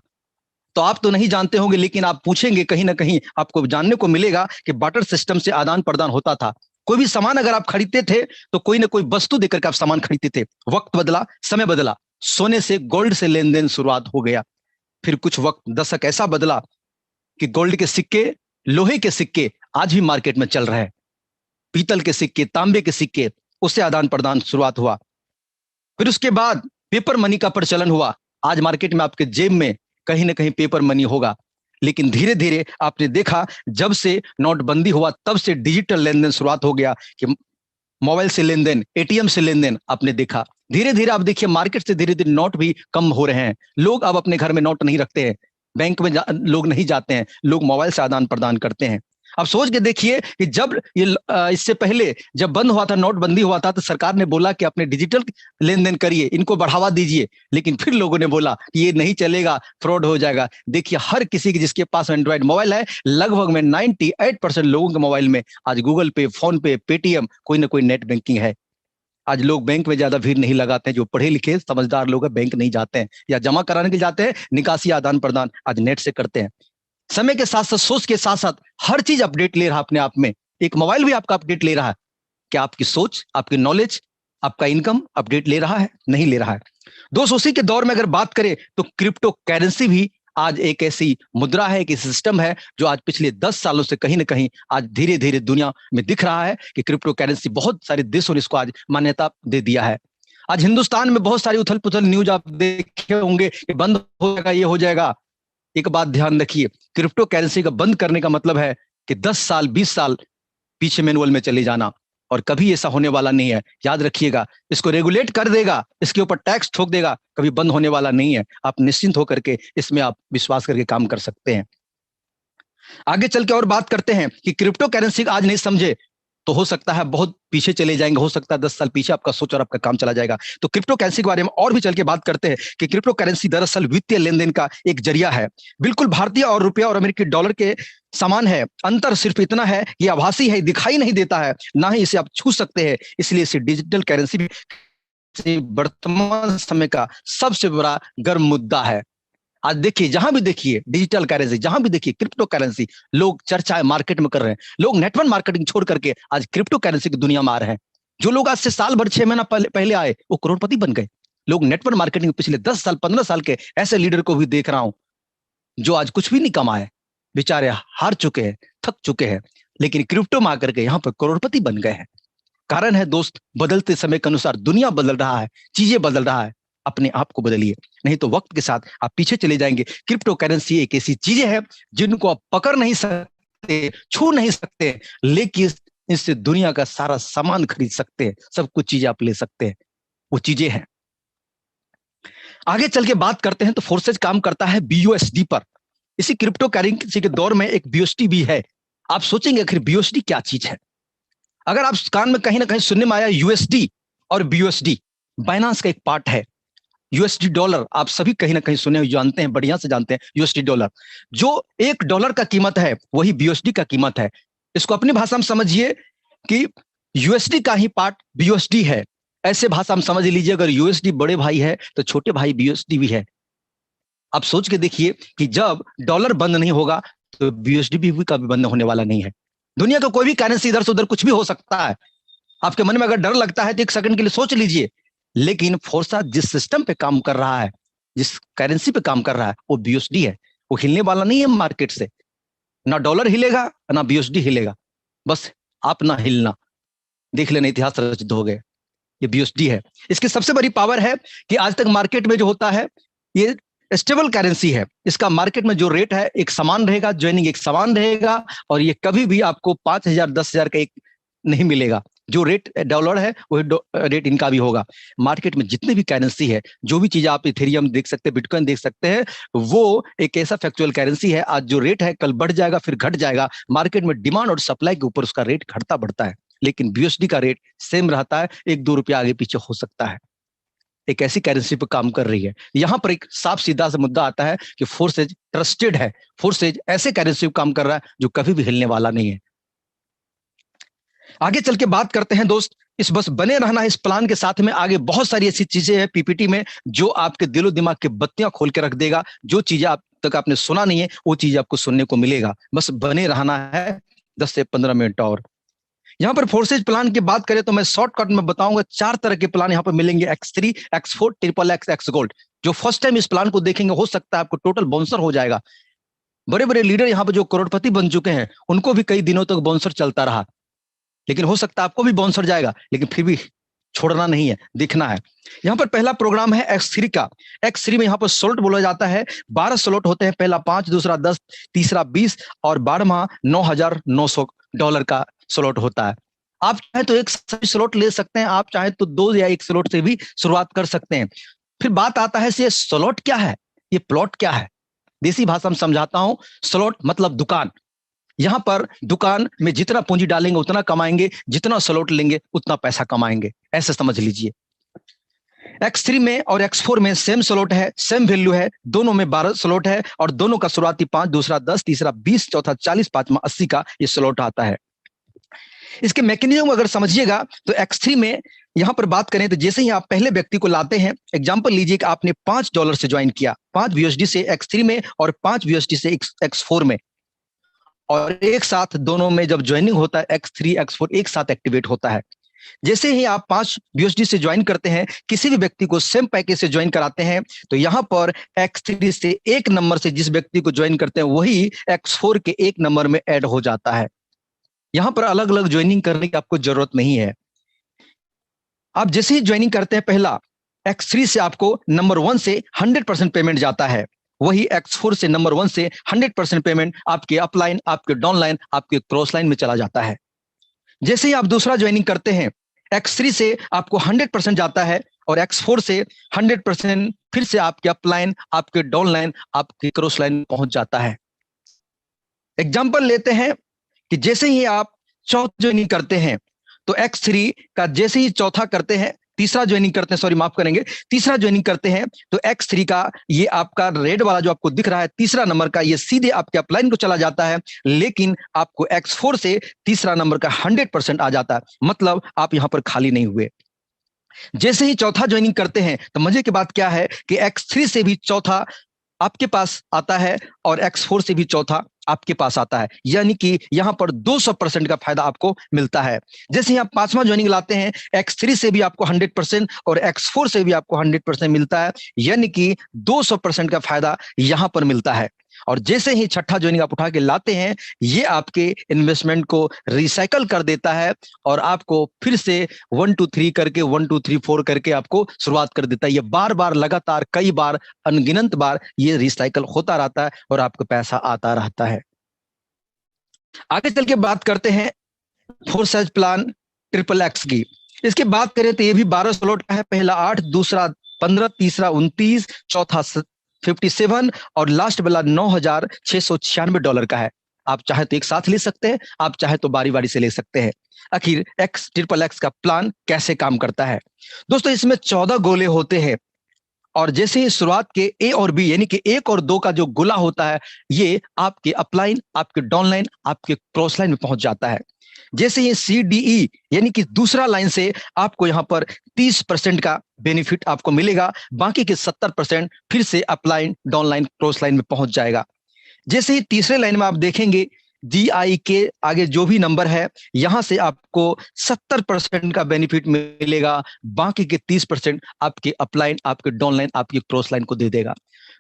तो आप तो नहीं जानते होंगे, लेकिन आप पूछेंगे कहीं ना कहीं आपको जानने को मिलेगा कि बार्टर सिस्टम से आदान प्रदान होता था। कोई भी सामान अगर आप खरीदते थे तो कोई ना कोई वस्तु देकर के आप सामान खरीदते थे। वक्त बदला, समय बदला, सोने से गोल्ड से लेन देन शुरुआत हो गया। फिर कुछ वक्त दशक ऐसा बदला कि गोल्ड के सिक्के, लोहे के सिक्के आज भी मार्केट में चल रहे हैं, पीतल के सिक्के, तांबे के सिक्के, उससे आदान प्रदान शुरुआत हुआ। फिर उसके बाद पेपर मनी का प्रचलन हुआ। आज मार्केट में आपके जेब में कहीं ना कहीं पेपर मनी होगा, लेकिन धीरे धीरे आपने देखा जब से नोटबंदी हुआ तब से डिजिटल लेन देन शुरुआत हो गया कि मोबाइल से लेन देन, एटीएम से लेन देन आपने देखा। धीरे धीरे आप देखिए मार्केट से धीरे धीरे नोट भी कम हो रहे हैं। लोग अब अपने घर में नोट नहीं रखते हैं, बैंक में लोग नहीं जाते हैं, लोग मोबाइल से आदान प्रदान करते हैं। अब सोच के देखिए कि जब ये इससे पहले जब बंद हुआ था, नोटबंदी हुआ था, तो सरकार ने बोला कि अपने डिजिटल लेन देन करिए, इनको बढ़ावा दीजिए, लेकिन फिर लोगों ने बोला कि ये नहीं चलेगा, फ्रॉड हो जाएगा। देखिए हर किसी की जिसके पास एंड्रॉइड मोबाइल है, लगभग में 98% लोगों के मोबाइल में आज गूगल पे, फोन पे, पेटीएम, कोई ना कोई नेट बैंकिंग है। आज लोग बैंक में ज्यादा भीड़ नहीं लगाते हैं, जो पढ़े लिखे समझदार लोग हैं बैंक नहीं जाते हैं, या जमा कराने के लिए जाते हैं, निकासी आदान प्रदान आज नेट से करते हैं। समय के साथ साथ, सोच के साथ साथ हर चीज अपडेट ले रहा है अपने आप में। एक मोबाइल भी आपका अपडेट ले रहा है। क्या आपकी सोच, आपकी नॉलेज, आपका इनकम अपडेट ले रहा है? नहीं ले रहा है। दोस्तों, उसी के दौर में अगर बात करें तो क्रिप्टो करेंसी भी आज एक ऐसी मुद्रा है, एक सिस्टम है जो आज पिछले 10 सालों से कहीं ना कहीं आज धीरे धीरे दुनिया में दिख रहा है कि क्रिप्टो करेंसी, बहुत सारे देशों ने इसको आज मान्यता दे दिया है। आज हिंदुस्तान में बहुत सारी उथल पुथल न्यूज आप देखे होंगे कि बंद हो जाएगा, ये हो जाएगा। एक बात ध्यान रखिए, क्रिप्टो करेंसी का बंद करने का मतलब है कि 10 साल 20 साल पीछे मैनुअल में चले जाना, और कभी ऐसा होने वाला नहीं है। याद रखिएगा, इसको रेगुलेट कर देगा, इसके ऊपर टैक्स ठोक देगा, कभी बंद होने वाला नहीं है। आप निश्चिंत होकर के इसमें आप विश्वास करके काम कर सकते हैं। आगे चल के और बात करते हैं कि क्रिप्टो करेंसी आज नहीं समझे तो हो सकता है बहुत पीछे चले जाएंगे, हो सकता है 10 साल पीछे आपका सोच और आपका काम चला जाएगा। तो क्रिप्टो करेंसी के बारे में और भी चल के बात करते हैं कि क्रिप्टो करेंसी दरअसल वित्तीय लेन देन का एक जरिया है। बिल्कुल भारतीय और रुपया और अमेरिकी डॉलर के समान है। अंतर सिर्फ इतना है, ये आभासी है, दिखाई नहीं देता है, ना ही इसे आप छू सकते हैं। इसलिए इसे डिजिटल करेंसी भी वर्तमान समय का सबसे बड़ा गर्म मुद्दा है। आज देखिए, जहां भी देखिए डिजिटल करेंसी, जहां भी देखिए क्रिप्टो करेंसी, लोग चर्चा मार्केट में कर रहे हैं। लोग नेटवर्क मार्केटिंग छोड़ करके आज क्रिप्टो करेंसी की दुनिया में आ रहे हैं। जो लोग आज से साल भर 6 महीना पहले आए, वो करोड़पति बन गए। लोग नेटवर्क मार्केटिंग पिछले 10 साल 15 साल के ऐसे लीडर को भी देख रहा हूं जो आज कुछ भी नहीं कमाए, बेचारे हार चुके हैं, थक चुके हैं, लेकिन क्रिप्टो में आकर के यहाँ पर करोड़पति बन गए हैं। कारण है दोस्त, बदलते समय के अनुसार दुनिया बदल रहा है, चीजें बदल रहा है। अपने आप को बदलिए, नहीं तो वक्त के साथ आप पीछे चले जाएंगे। क्रिप्टो करेंसी एक ऐसी चीजें हैं जिनको आप पकड़ नहीं सकते, छू नहीं सकते, लेकिन इससे दुनिया का सारा सामान खरीद सकते हैं, सब कुछ चीजें आप ले सकते हैं। वो चीजें हैं। आगे चल के बात करते हैं तो फोर्सेज काम करता है BUSD पर। इसी क्रिप्टो करेंसी के दौर में एक BUSD भी है। आप सोचेंगे आखिर BUSD क्या चीज है? अगर आप कान में कहीं ना कहीं सुनने में आया USD और BUSD, बाइनांस का एक पार्ट है। USD डॉलर आप सभी कहीं ना कहीं सुने, जानते हैं, बढ़िया से जानते हैं। USD डॉलर, जो $1 का कीमत है, वही BUSD का कीमत है। इसको अपनी भाषा में समझिए कि USD का ही पार्ट BUSD है। ऐसे भाषा में समझ लीजिए, अगर USD बड़े भाई है तो छोटे भाई BUSD भी है। आप सोच के देखिए कि जब डॉलर बंद नहीं होगा तो BUSD भी कभी बंद होने वाला नहीं है। दुनिया का कोई भी करेंसी इधर से उधर कुछ भी हो सकता है। आपके मन में अगर डर लगता है तो एक सेकंड के लिए सोच लीजिए, लेकिन फोर्सा जिस सिस्टम पे काम कर रहा है, जिस करेंसी पे काम कर रहा है, वो BUSD है। वो हिलने वाला नहीं है मार्केट से। ना डॉलर हिलेगा ना BUSD हिलेगा, बस आप ना हिलना। देख लेना, इतिहास रचित हो गए। ये BUSD है। इसकी सबसे बड़ी पावर है कि आज तक मार्केट में जो होता है, ये स्टेबल करेंसी है। इसका मार्केट में जो रेट है एक समान रहेगा, ज्वाइनिंग एक समान रहेगा, और ये कभी भी आपको 5,000 10,000 का एक नहीं मिलेगा। जो रेट डॉलर है वही रेट इनका भी होगा। मार्केट में जितने भी करेंसी है, जो भी चीज आप इथेरियम देख सकते हैं, बिटकॉइन देख सकते हैं, वो एक ऐसा फैक्चुअल करेंसी है। आज जो रेट है कल बढ़ जाएगा, फिर घट जाएगा। मार्केट में डिमांड और सप्लाई के ऊपर उसका रेट घटता बढ़ता है, लेकिन BUSD का रेट सेम रहता है। 1-2 रुपया आगे पीछे हो सकता है। एक ऐसी करेंसी पर काम कर रही है। यहां पर एक साफ सीधा सा मुद्दा आता है कि फोर्सेज ट्रस्टेड है। फोर्सेज ऐसे करेंसी पर काम कर रहा है जो कभी भी हिलने वाला नहीं है। आगे चल के बात करते हैं दोस्त, इस बस बने रहना इस प्लान के साथ में आगे बहुत सारी ऐसी चीजें हैं PPT में जो आपके दिलो दिमाग के बत्तियां खोल के रख देगा। जो चीजें आप तक आपने सुना नहीं है, वो चीज आपको सुनने को मिलेगा। बस बने रहना है 10 से 15 मिनट और। यहाँ पर फोर्सेज प्लान की बात करें तो मैं शॉर्टकट में बताऊंगा। 4 तरह के प्लान यहाँ पर मिलेंगे, X3, X4, XXX, X gold. जो फर्स्ट टाइम इस प्लान को देखेंगे, हो सकता है आपको टोटल बाउंसर हो जाएगा। बड़े बड़े लीडर यहाँ पर जो करोड़पति बन चुके हैं, उनको भी कई दिनों तक बाउंसर चलता रहा, लेकिन हो सकता है आपको भी बाउंसर जाएगा, लेकिन फिर भी छोड़ना नहीं है, दिखना है। यहाँ पर पहला प्रोग्राम है X3 का। X3 में यहाँ पर स्लॉट बोला जाता है। 12 स्लॉट होते हैं। पहला 5, दूसरा 10, तीसरा 20 और 12वां $9,900 का स्लॉट होता है। आप चाहे तो एक स्लॉट ले सकते हैं, आप चाहे तो 2 या 1 स्लॉट से भी शुरुआत कर सकते हैं। फिर बात आता है ये स्लॉट क्या है, ये प्लॉट क्या है। देसी भाषा में समझाता हूं। स्लॉट मतलब दुकान। यहां पर दुकान में जितना पूंजी डालेंगे उतना कमाएंगे, जितना स्लॉट लेंगे उतना पैसा कमाएंगे, ऐसे समझ लीजिए। X3 में और X4 में सेम स्लॉट है, सेम वैल्यू है। दोनों में 12 स्लॉट है और दोनों का शुरुआती 5, दूसरा 10, तीसरा 20, चौथा 40, पांचवा 80 का ये स्लॉट आता है। इसके मैकेनिज्म अगर समझिएगा तो X3 में यहां पर बात करें तो जैसे ही आप पहले व्यक्ति को लाते हैं, एग्जांपल लीजिए कि आपने $5 से ज्वाइन किया, 5 BUSD से X3 में और 5 BUSD से X4 में, और एक साथ दोनों में जब ज्वाइनिंग होता है X3 X4 एक साथ एक्टिवेट होता है। जैसे ही आप 5 BUSD से ज्वाइन करते हैं, किसी भी व्यक्ति को सेम पैकेज से ज्वाइन कराते हैं, तो यहां पर X3 से 1 नंबर से जिस व्यक्ति को ज्वाइन करते हैं वही X4 के 1 नंबर में ऐड हो जाता है। यहां पर अलग अलग ज्वाइनिंग करने की आपको जरूरत नहीं है। आप जैसे ही ज्वाइनिंग करते हैं, पहला X3 से आपको नंबर 1 से 100% पेमेंट जाता है, वही X4 से नंबर 1 से 100% पेमेंट आपके अपलाइन, आपके डाउनलाइन, आपके क्रॉस लाइन में चला जाता है। जैसे ही आप दूसरा ज्वाइनिंग करते हैं, X3 से आपको 100% जाता है और X4 से 100% फिर से आपके अपलाइन, आपके डाउनलाइन, आपके क्रॉस लाइन पहुंच जाता है। एग्जाम्पल लेते हैं कि जैसे ही आप चौथा ज्वाइनिंग करते हैं तो X3 का जैसे ही चौथा करते हैं, तीसरा ज्वाइनिंग करते हैं, सॉरी माफ करेंगे, तीसरा ज्वाइनिंग करते हैं तो X3 का ये आपका रेड वाला जो आपको दिख रहा है तीसरा नंबर का, ये सीधे आपके अपलाइन को चला जाता है, लेकिन आपको X4 से तीसरा नंबर का 100% आ जाता है, मतलब आप यहां पर खाली नहीं हुए। जैसे ही चौथा ज्वाइनिंग करते हैं तो मजे की बात क्या है कि X3 से भी चौथा आपके पास आता है और X4 से भी चौथा आपके पास आता है, यानी कि यहां पर 200% का फायदा आपको मिलता है। जैसे ही आप पांचवा ज्वाइनिंग लाते हैं, X3 से भी आपको 100% और X4 से भी आपको 100% मिलता है, यानी कि 200% का फायदा यहां पर मिलता है। और जैसे ही छठा ज्वाइनिंग आप उठा के लाते हैं, ये आपके इन्वेस्टमेंट को रिसाइकल कर देता है और आपको फिर से 1 2 3 करके 1 2 3 4 करके आपको शुरुआत कर देता है। ये बार बार लगातार कई बार अनगिनत बार ये रिसाइकल होता रहता है और आपको पैसा आता रहता है। आगे चल के बात करते हैं फोर्सेज प्लान ट्रिपल एक्स की। इसके बात करें तो ये भी 12 स्लॉट का है, पहला 8, दूसरा 15, तीसरा 29, चौथा 57 और लास्ट वाला $9,696 का है। आप चाहे तो एक साथ ले सकते हैं, आप चाहे तो बारी बारी से ले सकते हैं। आखिर ट्रिपल एक्स का प्लान कैसे काम करता है दोस्तों, इसमें 14 गोले होते हैं और जैसे ही शुरुआत के ए और बी यानी कि 1 और 2 का जो गोला होता है, ये आपके अपलाइन, आपके डाउनलाइन, आपके क्रॉस लाइन में पहुंच जाता है। जैसे ये CDE यानी कि दूसरा लाइन से आपको यहां पर 30% का बेनिफिट आपको मिलेगा, बाकी के 70% फिर से अपलाइन, डाउनलाइन, क्रॉस लाइन में पहुंच जाएगा। जैसे ही तीसरे लाइन में आप देखेंगे GI के आगे जो भी नंबर है, यहां से आपको 70% का बेनिफिट मिलेगा, बाकी के 30% आपके अपलाइन, आपके डाउनलाइन, आपके क्रॉस लाइन को दे देगा।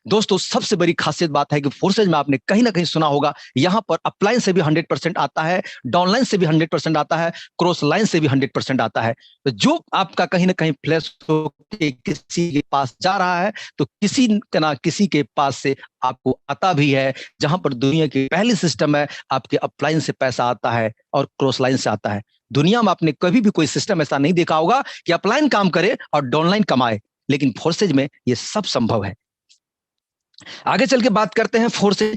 दोस्तों सबसे बड़ी खासियत बात है कि फोर्सेज में आपने कहीं ना कहीं सुना होगा, यहां पर अपलाइन से भी 100% आता है, डाउनलाइन से भी 100% आता है, क्रॉस लाइन से भी 100% आता है। तो जो आपका कहीं ना कहीं फ्लैश होकर किसी के पास जा रहा है, तो किसी ना किसी के पास से आपको आता भी है। जहां पर दुनिया की पहली सिस्टम है, आपके अपलाइन से पैसा आता है और क्रॉस लाइन से आता है। दुनिया में आपने कभी भी कोई सिस्टम ऐसा नहीं देखा होगा कि अपलाइन काम करे और डाउनलाइन कमाए, लेकिन फोर्सेज में ये सब संभव है। आगे चल के बात करते हैं फोर्सेज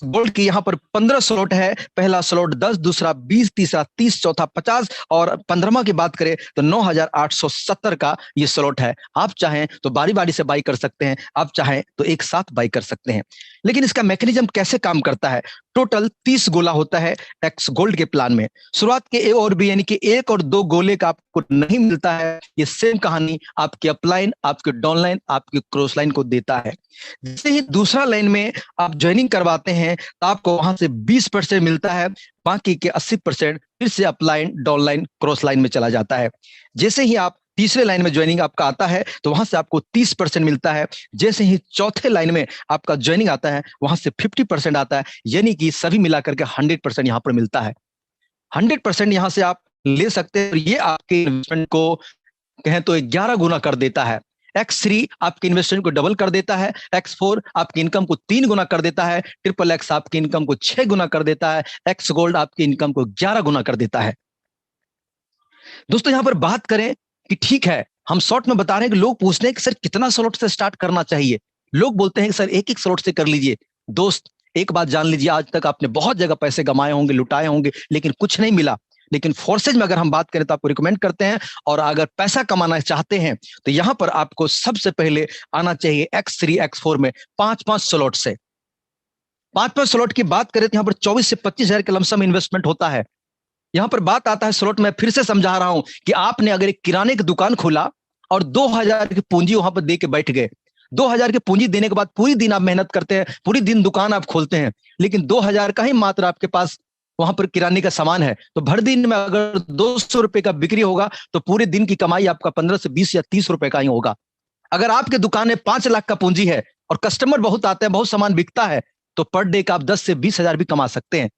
गोल्ड की। यहां पर 15 स्लॉट है, पहला स्लॉट 10, दूसरा 20, तीसरा 30, चौथा 50 और 15वां की बात करें तो 9,870 का ये स्लॉट है। आप चाहें तो बारी बारी से बाई कर सकते हैं, आप चाहें तो एक साथ बाई कर सकते हैं। लेकिन इसका मैकेनिज्म कैसे काम करता है, टोटल 30 गोला होता है एक्स गोल्ड के प्लान में। शुरुआत के ए और बी यानी कि 1 और 2 गोले का आपको नहीं मिलता है, ये सेम कहानी आपके अपलाइन, आपके डाउनलाइन, आपके क्रॉस लाइन को देता है। जैसे ही दूसरा लाइन में आप ज्वाइनिंग करवाते हैं तो आपको वहां से 20% मिलता है, बाकी के 80% फिर से अपलाइन, डाउनलाइन, क्रॉस लाइन में चला जाता है। जैसे ही आप तीसरे लाइन में ज्वाइनिंग आपका आता है तो वहां से आपको 30% मिलता है। जैसे ही चौथे लाइन में आपका ज्वाइनिंग आता है, वहां से 50% आता है, यानी कि सभी मिलाकर के 100% यहां पर मिलता है। 100% यहां से आप ले सकते हैं और ये आपके इन्वेस्टमेंट को कहें तो 11 गुना कर देता है। X3 आपके इन्वेस्टमेंट को डबल कर देता है, X4 आपकी इनकम को 3 गुना कर देता है, ट्रिपल एक्स आपकी इनकम को 6 गुना कर देता है, एक्स गोल्ड आपकी इनकम को 11 गुना कर देता है। दोस्तों यहां पर बात करें कि ठीक है, हम शॉर्ट में बता रहे हैं कि लोग पूछते हैं कि सर कितना स्लॉट से स्टार्ट करना चाहिए। लोग बोलते हैं कि सर एक स्लॉट से कर लीजिए। दोस्त एक बात जान लीजिए, आज तक आपने बहुत जगह पैसे कमाए होंगे, लुटाए होंगे, लेकिन कुछ नहीं मिला। लेकिन फोर्सेज में अगर हम बात करें तो आपको रिकमेंड करते हैं, और अगर पैसा कमाना चाहते हैं तो यहां पर आपको सबसे पहले आना चाहिए X3 X4 में 5-5 स्लॉट से। 5-5 स्लॉट की बात करें तो यहां पर 24 से 25 हजार के लमसम इन्वेस्टमेंट होता है। यहां पर बात आता है स्लॉट में, फिर से समझा रहा हूं कि आपने अगर एक किराने की दुकान खोला और 2,000 की पूंजी वहां पर दे के बैठ गए, 2,000 की पूंजी देने के बाद पूरी दिन आप मेहनत करते हैं, पूरी दिन दुकान आप खोलते हैं, लेकिन 2,000 का ही मात्र आपके पास वहां पर किराने का सामान है, तो भर दिन में अगर 200 रुपए का बिक्री होगा तो पूरे दिन की कमाई आपका 15 से 20 या 30 रुपए का ही होगा। अगर आपके दुकान में 5 लाख का पूंजी है और कस्टमर बहुत आते हैं, बहुत सामान बिकता है, तो पर डे का आप 10 से 20 हजार भी कमा सकते हैं।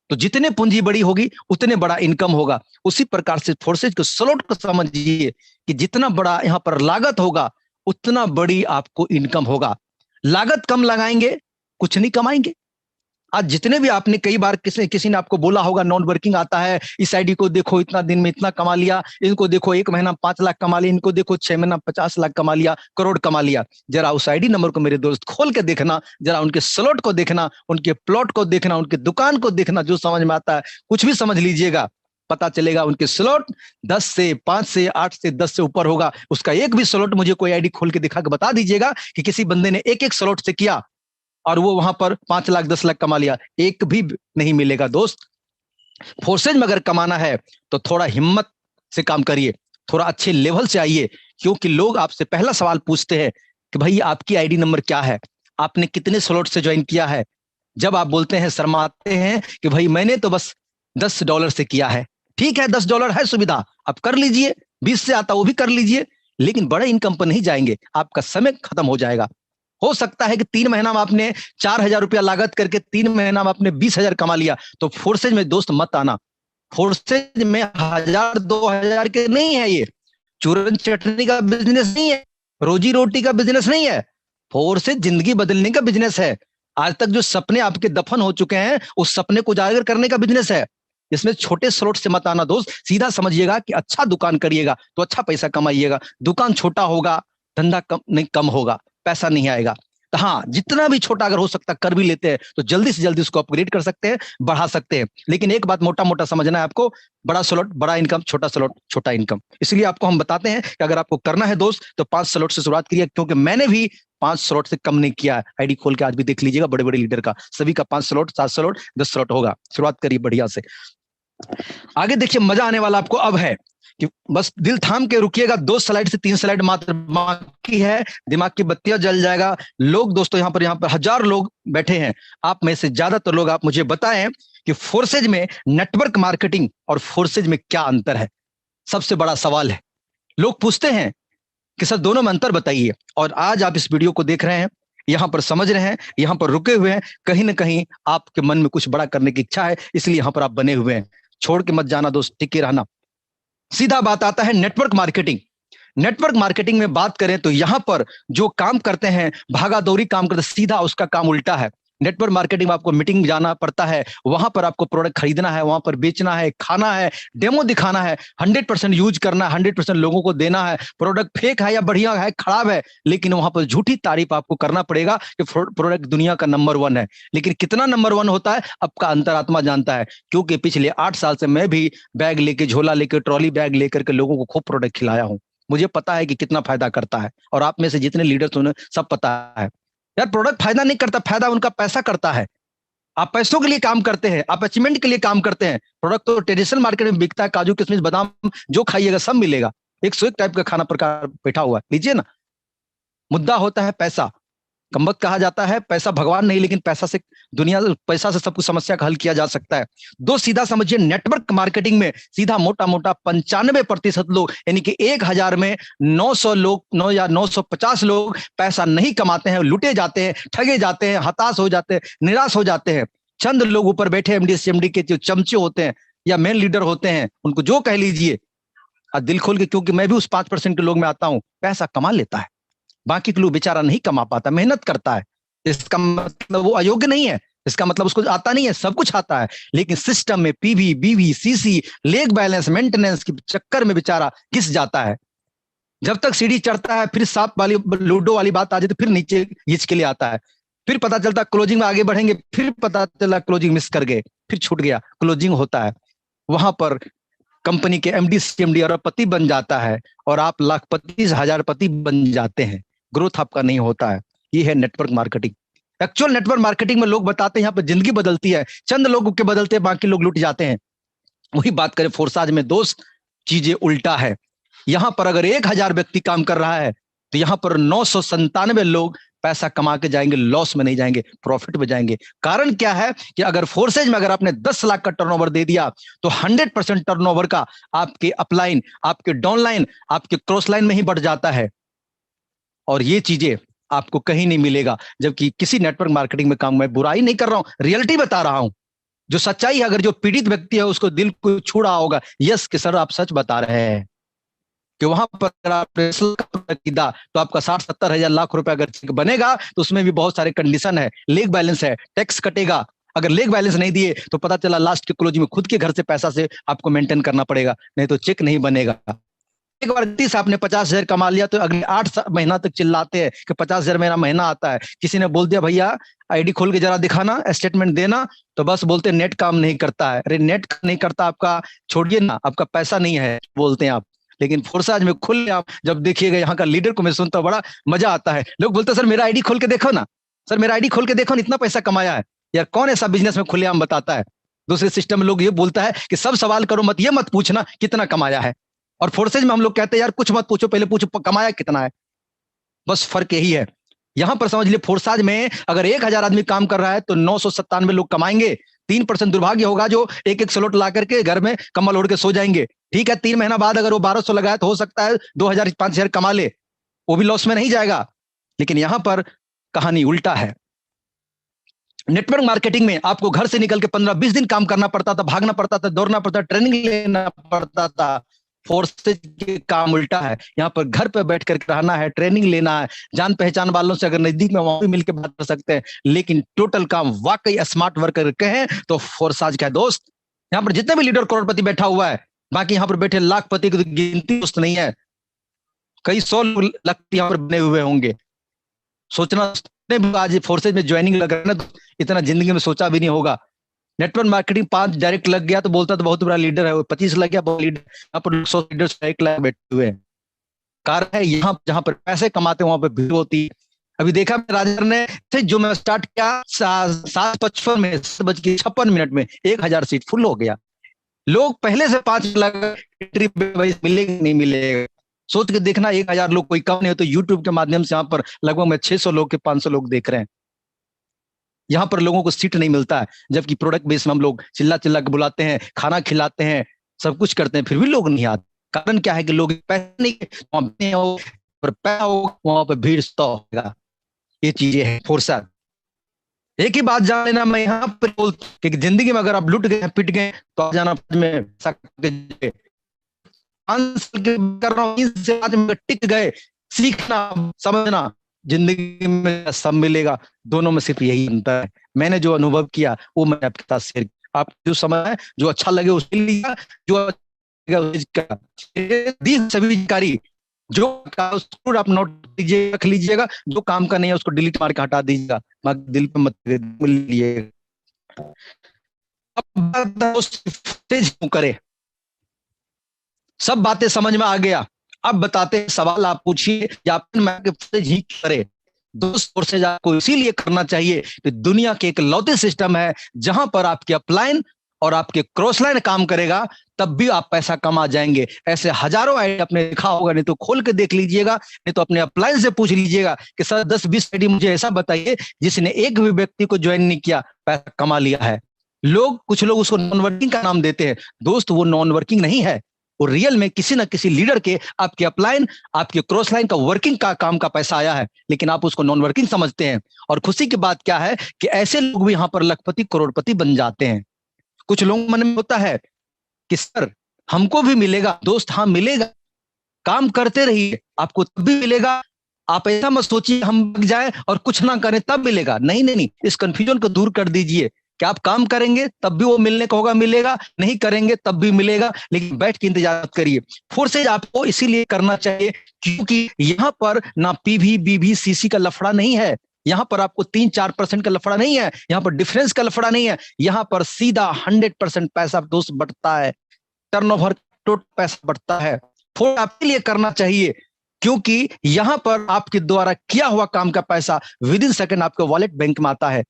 तो जितने पूंजी बड़ी होगी उतने बड़ा इनकम होगा। उसी प्रकार से फोर्सेज के स्लॉट को समझिए कि जितना बड़ा यहां पर लागत होगा उतना बड़ी आपको इनकम होगा। लागत कम लगाएंगे कुछ नहीं कमाएंगे। आज जितने भी आपने कई बार किसी ने आपको बोला होगा नॉन वर्किंग आता है, इस आईडी को देखो इतना दिन में इतना कमा लिया, इनको देखो 1 महीना 5 लाख कमा लिया, इनको देखो 6 महीना 50 लाख कमा लिया, करोड़ कमा लिया। जरा उस आईडी नंबर को मेरे दोस्त खोल के देखना, जरा उनके स्लॉट को देखना, उनके प्लॉट को देखना, उनके दुकान को देखना, जो समझ में आता है कुछ भी समझ लीजिएगा। पता चलेगा उनके स्लॉट 10 से 5 से 8 से 10 से ऊपर होगा। उसका एक भी स्लॉट मुझे कोई आईडी खोल के दिखा के बता दीजिएगा कि किसी बंदे ने एक एक स्लॉट से किया और वो वहां पर 5 लाख 10 लाख कमा लिया, एक भी नहीं मिलेगा दोस्त। फोर्सेज में अगर कमाना है तो थोड़ा हिम्मत से काम करिए, थोड़ा अच्छे लेवल से आइए, क्योंकि लोग आपसे पहला सवाल पूछते हैं कि भाई आपकी आईडी नंबर क्या है, आपने कितने स्लॉट से ज्वाइन किया है। जब आप बोलते हैं, शर्माते हैं कि भाई मैंने तो बस $10 से किया है, ठीक है $10 है सुविधा, आप कर लीजिए, 20 से आता वो भी कर लीजिए, लेकिन बड़े इनकम पर नहीं जाएंगे, आपका समय खत्म हो जाएगा। हो सकता है कि 3 महीना में आपने 4,000 रुपया लागत करके 3 महीना में आपने 20,000 कमा लिया, तो फोर्सेज में दोस्त मत आना। फोर्सेज में 1,000-2,000 के नहीं है, ये चूरन चटनी का बिजनेस नहीं है, रोजी रोटी का बिजनेस नहीं है, फोर्सेज जिंदगी बदलने का बिजनेस है। आज तक जो सपने आपके दफन हो चुके हैं, उस सपने को उजागर करने का बिजनेस है। इसमें छोटे स्लॉट से मत आना दोस्त, सीधा समझिएगा कि अच्छा दुकान करिएगा तो अच्छा पैसा कमाइएगा। दुकान छोटा होगा, धंधा कम होगा, पैसा नहीं आएगा। तो हाँ, जितना भी छोटा अगर हो सकता कर भी लेते हैं तो जल्दी से जल्दी उसको अपग्रेड कर सकते हैं, बढ़ा सकते हैं। लेकिन एक बात मोटा मोटा समझना है आपको, बड़ा स्लॉट बड़ा इनकम, छोटा स्लॉट छोटा इनकम। इसलिए आपको हम बताते हैं कि अगर आपको करना है दोस्त तो 5 स्लॉट से शुरुआत करिए, क्योंकि मैंने भी 5 स्लॉट से कम नहीं किया है। आईडी खोल के आज भी देख लीजिएगा, बड़े बड़े लीडर का सभी का 5 स्लॉट 7 स्लॉट 10 स्लॉट होगा। शुरुआत करिए बढ़िया से। आगे देखिए, मजा आने वाला आपको अब है कि बस दिल थाम के रुकिएगा, 2 स्लाइड से 3 स्लाइड मात्र बाकी है, दिमाग की बत्तियां जल जाएगा। लोग दोस्तों यहाँ पर 1000 लोग बैठे हैं, आप में से ज्यादातर लोग आप मुझे बताएं कि फोर्सेज में नेटवर्क मार्केटिंग और फोर्सेज में क्या अंतर है। सबसे बड़ा सवाल है, लोग पूछते हैं कि सर दोनों में अंतर बताइए। और आज आप इस वीडियो को देख रहे हैं, यहाँ पर समझ रहे हैं, यहाँ पर रुके हुए हैं, कहीं ना कहीं आपके मन में कुछ बड़ा करने की इच्छा है, इसलिए यहाँ पर आप बने हुए हैं। छोड़ के मत जाना दोस्त, टिके रहना। सीधा बात आता है नेटवर्क मार्केटिंग। नेटवर्क मार्केटिंग में बात करें तो यहां पर जो काम करते हैं, भागा दौड़ी काम करते, सीधा उसका काम उल्टा है। नेटवर्क मार्केटिंग में आपको मीटिंग में जाना पड़ता है, वहां पर आपको प्रोडक्ट खरीदना है, वहां पर बेचना है, खाना है, डेमो दिखाना है, 100% यूज करना है, 100% लोगों को देना है। प्रोडक्ट फेक है या बढ़िया है, खराब है, लेकिन वहां पर झूठी तारीफ आपको करना पड़ेगा कि प्रोडक्ट दुनिया का नंबर 1 है। लेकिन कितना नंबर 1 होता है आपका अंतरात्मा जानता है, क्योंकि पिछले 8 साल से मैं भी बैग लेके, झोला लेके, ट्रॉली बैग लेकर के लोगों को खूब प्रोडक्ट खिलाया हूं। मुझे पता है कि कितना फायदा करता है, और आप में से जितने लीडर्स उन्हें सब पता है। यार प्रोडक्ट फायदा नहीं करता, फायदा उनका पैसा करता है। आप पैसों के लिए काम करते हैं, आप अचीवमेंट के लिए काम करते हैं। प्रोडक्ट तो ट्रेडिशनल मार्केट में बिकता है, काजू किशमिश बादाम जो खाइएगा सब मिलेगा, 101 टाइप का खाना प्रकार बैठा हुआ है, लीजिए ना। मुद्दा होता है पैसा। कम्बख्त कहा जाता है पैसा भगवान नहीं, लेकिन पैसा से सब कुछ समस्या का हल किया जा सकता है। दो सीधा समझिए, नेटवर्क मार्केटिंग में सीधा मोटा मोटा 95% लोग, यानी कि 1000 में 900 लोग, 9 या 950 लोग पैसा नहीं कमाते हैं, लुटे जाते हैं, ठगे जाते हैं, हताश हो जाते हैं, निराश हो जाते हैं। चंद लोग ऊपर बैठे एमडी सीएमडी के जो चमचे होते हैं या मेन लीडर होते हैं, उनको जो कह लीजिए, दिल खोल के, क्योंकि मैं भी उस 5% के लोग में आता हूं, पैसा कमा लेता है, बाकी के लोग बेचारा नहीं कमा पाता, मेहनत करता है। इसका मतलब वो अयोग्य नहीं है, इसका मतलब उसको आता नहीं है, सब कुछ आता है, लेकिन सिस्टम में पीवी बीवी सीसी लेग बैलेंस मेंटेनेंस के चक्कर में बेचारा घिस जाता है। जब तक सीढ़ी चढ़ता है, फिर सांप वाली लूडो वाली बात आ जाती, फिर नीचे घिंच के लिए आता है। फिर पता चलता क्लोजिंग में आगे बढ़ेंगे, फिर पता चला क्लोजिंग मिस कर गए, फिर छूट गया। क्लोजिंग होता है, वहां पर कंपनी के एमडी सीएमडी अरबपति बन जाता है और आप लाखपति हजारपति बन जाते हैं। ग्रोथ आपका नहीं होता है। ये है network marketing. Actual network marketing में लोग बताते हैं यहाँ पर जिंदगी बदलती है, चंद लोगों के बदलते हैं, बाकी लोग लुट जाते हैं। वही बात करें फोर्साज में दोस्त, चीजें उल्टा है। यहां पर अगर 1000 व्यक्ति काम कर रहा है तो यहां पर 997 लोग पैसा कमा के जाएंगे, लॉस में नहीं जाएंगे, प्रॉफिट में जाएंगे। कारण क्या है कि अगर फोर्सेज में अगर आपने 10 लाख का टर्नओवर दे दिया तो 100% टर्नओवर का आपके अपलाइन, आपके डाउनलाइन, आपके क्रॉस लाइन में ही बढ़ जाता है। और ये चीजें आपको कहीं नहीं मिलेगा। जबकि किसी नेटवर्क मार्केटिंग में काम, मैं बुराई नहीं कर रहा हूं, रियलिटी बता रहा हूं, जो सच्चाई है। अगर जो पीड़ित व्यक्ति है उसको दिल को छू रहा होगा, यस कि सर आप सच बता रहे हैं, कि वहां पर आपने खरीदा तो आपका 60-70 हजार लाख रुपए अगर बनेगा तो उसमें भी बहुत सारे कंडीशन है, लेग बैलेंस है, टैक्स कटेगा। अगर लेग बैलेंस नहीं दिए तो पता चला लास्ट के क्लोजिंग में खुद के घर से पैसा से आपको मेंटेन करना पड़ेगा, नहीं तो चेक नहीं बनेगा। एक बार गलती से आपने 50,000 कमा लिया तो अगले 8 महीना तक चिल्लाते हैं कि 50,000 मेरा महीना आता है। किसी ने बोल दिया भैया आईडी खोल के जरा दिखाना, स्टेटमेंट देना, तो बस बोलते नेट काम नहीं करता है। अरे नेट नहीं करता आपका छोड़िए ना, आपका पैसा नहीं है बोलते हैं आप। लेकिन फोर्साज में खुले आप जब देखिएगा, यहाँ का लीडर को मैं सुनता बड़ा मजा आता है। लोग बोलते सर मेरा आईडी खोल के देखो ना, सर मेरा आईडी खोल के देखो ना, इतना पैसा कमाया है। यार कौन ऐसा बिजनेस में खुलेआम बताता है? दूसरे सिस्टम में लोग ये बोलता है कि सब सवाल करो मत, ये मत पूछना कितना कमाया है। और फोर्सेज में हम लोग कहते हैं यार कुछ मत पूछो, पहले पूछो कमाया कितना है। बस फर्क यही है। यहां पर समझ लिए फोर्साज में अगर 1,000 आदमी काम कर रहा है तो 997 लोग कमाएंगे। 3% दुर्भाग्य होगा जो एक एक स्लॉट ला करके घर में कम्बल ओढ़ के सो जाएंगे। ठीक है, 3 महीना बाद अगर वो 1200 लगाया तो हो सकता है 2,000 5,000 कमा ले, वो भी लॉस में नहीं जाएगा। लेकिन यहां पर कहानी उल्टा है। नेटवर्क मार्केटिंग में आपको घर से निकल के 15-20 दिन काम करना पड़ता था, भागना पड़ता था, दौड़ना पड़ता था, ट्रेनिंग लेना पड़ता था। फोर्सेज के काम उल्टा है। यहाँ पर घर पे बैठ कर रहना है, ट्रेनिंग लेना है, जान पहचान वालों से अगर नजदीक में वहां भी मिलकर बात कर सकते हैं, लेकिन टोटल काम वाकई स्मार्ट वर्कर कहें तो फोर्साज का दोस्त। यहाँ पर जितने भी लीडर करोड़पति बैठा हुआ है, बाकी यहाँ पर बैठे लाखपति की गिनती दोस्त नहीं है। कई 100 लाख यहाँ पर बने हुए होंगे। सोचना आज फोर्सेज में ज्वाइनिंग लग रहा है ना, इतना जिंदगी में सोचा भी नहीं होगा। नेटवर्क मार्केटिंग 5 डायरेक्ट लग गया तो बोलता तो बहुत बड़ा लीडर है, वो 25 लग गया बहुत लीडर। यहाँ पर 100 लीडर्स 1 लाख बैठे हुए हैं। कारण है यहाँ जहां पर पैसे कमाते हैं वहां पर भीड़ होती है। अभी देखा राजा ने जो मैं स्टार्ट किया 7:55 में 7:56 में 1,000 सीट फुल हो गया। लोग पहले से 5 लाख मिलेगा नहीं मिलेगा सोच के देखना। 1,000 लोग कोई कम नहीं हो तो यूट्यूब के माध्यम से यहाँ पर लगभग में 600 लोग के 500 लोग देख रहे हैं। यहाँ पर लोगों को सीट नहीं मिलता है, जबकि प्रोडक्ट बेस में हम लोग चिल्ला चिल्ला के बुलाते हैं, खाना खिलाते हैं, सब कुछ करते हैं, फिर भी लोग नहीं आते। कारण क्या है कि लोग पैसे नहीं हो, पैसा हो वहां पर भीड़ तो होगा। ये चीजें हैं फोर्सा। एक ही बात जान लेना, मैं यहाँ पर बोलता कि जिंदगी में अगर आप लुट गए पिट गए तो आप जाना में कर रहा हूँ टिक गए, सीखना समझना, जिंदगी में सब मिलेगा। दोनों में सिर्फ यही अंतर है। मैंने जो अनुभव किया वो मैंने आपके साथ शेयर किया। आप जो समझ है जो अच्छा लगे उसके लिए, जो सभी जानकारी जो आप नोट लीजिए रख लीजिएगा, जो काम का नहीं है उसको डिलीट मार के हटा दीजिएगा, दिल पे मत लीजिएगा। अब करे सब बातें समझ में आ गया। अब बताते हैं, सवाल आप पूछिए या ही करे। दोस्त फोर्सेज आपको इसीलिए करना चाहिए कि दुनिया के एक लौते सिस्टम है जहां पर आपके अपलाइन और आपके क्रॉस लाइन काम करेगा, तब भी आप पैसा कमा जाएंगे। ऐसे हजारों आईडी आपने देखा होगा, नहीं तो खोल के देख लीजिएगा, नहीं तो अपने अपलाइन से पूछ लीजिएगा कि सर 10-20 आईडी मुझे ऐसा बताइए जिसने एक भी व्यक्ति को ज्वाइन नहीं किया पैसा कमा लिया है। कुछ लोग उसको नॉन वर्किंग का नाम देते हैं। दोस्त वो नॉन वर्किंग नहीं है, वो रियल में किसी ना किसी लीडर के आपके अपलाइन आपके क्रॉस लाइन का वर्किंग का काम का पैसा आया है, लेकिन आप उसको नॉन वर्किंग समझते हैं। और खुशी की बात क्या है कि ऐसे लोग भी यहाँ पर लखपति करोड़पति बन जाते हैं। कुछ लोग मन में होता है कि सर हमको भी मिलेगा। दोस्त हाँ मिलेगा, काम करते रहिए, आपको तब भी मिलेगा। आप ऐसा मत सोचिए हम लग जाए और कुछ ना करें तब मिलेगा। नहीं नहीं नहीं, इस कंफ्यूजन को दूर कर दीजिए कि आप काम करेंगे तब भी वो मिलने का होगा, मिलेगा, नहीं करेंगे तब भी मिलेगा, लेकिन बैठ के इंतजार मत करिए। फोर्सेज आपको इसीलिए करना चाहिए क्योंकि यहाँ पर ना पीवी बीवी सीसी का लफड़ा नहीं है। यहाँ पर आपको 3-4% का लफड़ा नहीं है, यहाँ पर डिफरेंस का लफड़ा नहीं है। यहाँ पर सीधा 100% पैसा दोस्त बढ़ता है, टर्नओवर टोटल पैसा बढ़ता है। फोर्स आपके लिए करना चाहिए क्योंकि यहाँ पर आपके द्वारा किया हुआ काम का पैसा विद इन सेकंड आपके वॉलेट बैंक में आता है।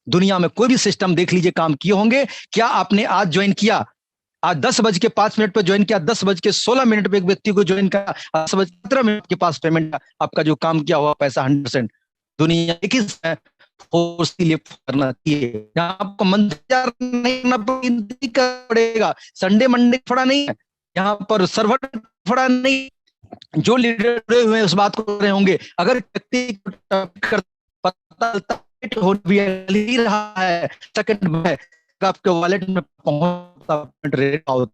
दुनिया में कोई भी सिस्टम देख लीजिए काम किए होंगे। क्या आपने आज ज्वाइन किया, आज 10:05 पे ज्वाइन किया, 10:16 पे एक व्यक्ति को ज्वाइन किया, 10:17 के पास पेमेंट, आपका जो काम किया हुआ पैसा 100%। दुनिया एक ही फोर्स के लिए करना चाहिए। आपको मंदिर नहीं पड़ेगा, संडे मंडे खड़ा नहीं है, यहाँ पर सर्वर खड़ा नहीं। जो लीडर जुड़े हुए उस बात को कर रहे होंगे। अगर व्यक्ति पता हो भी रहा है सेकंड में आपके वॉलेट में पहुंचता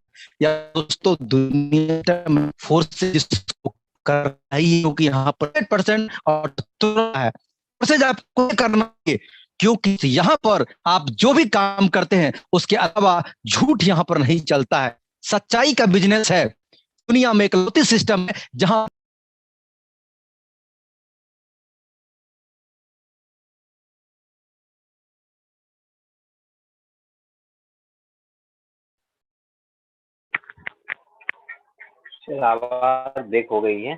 या दोस्तों दुनिया फोर्स से जिसको कर रही है क्योंकि यहाँ पर 100% और है आपको करना है क्योंकि यहाँ पर आप जो भी काम करते हैं उसके अलावा झूठ यहाँ पर नहीं चलता है। सच्चाई का बिजनेस है। दुनिया में इकलौती सिस्टम है जहां सर आवाज ब्रेक हो गई है।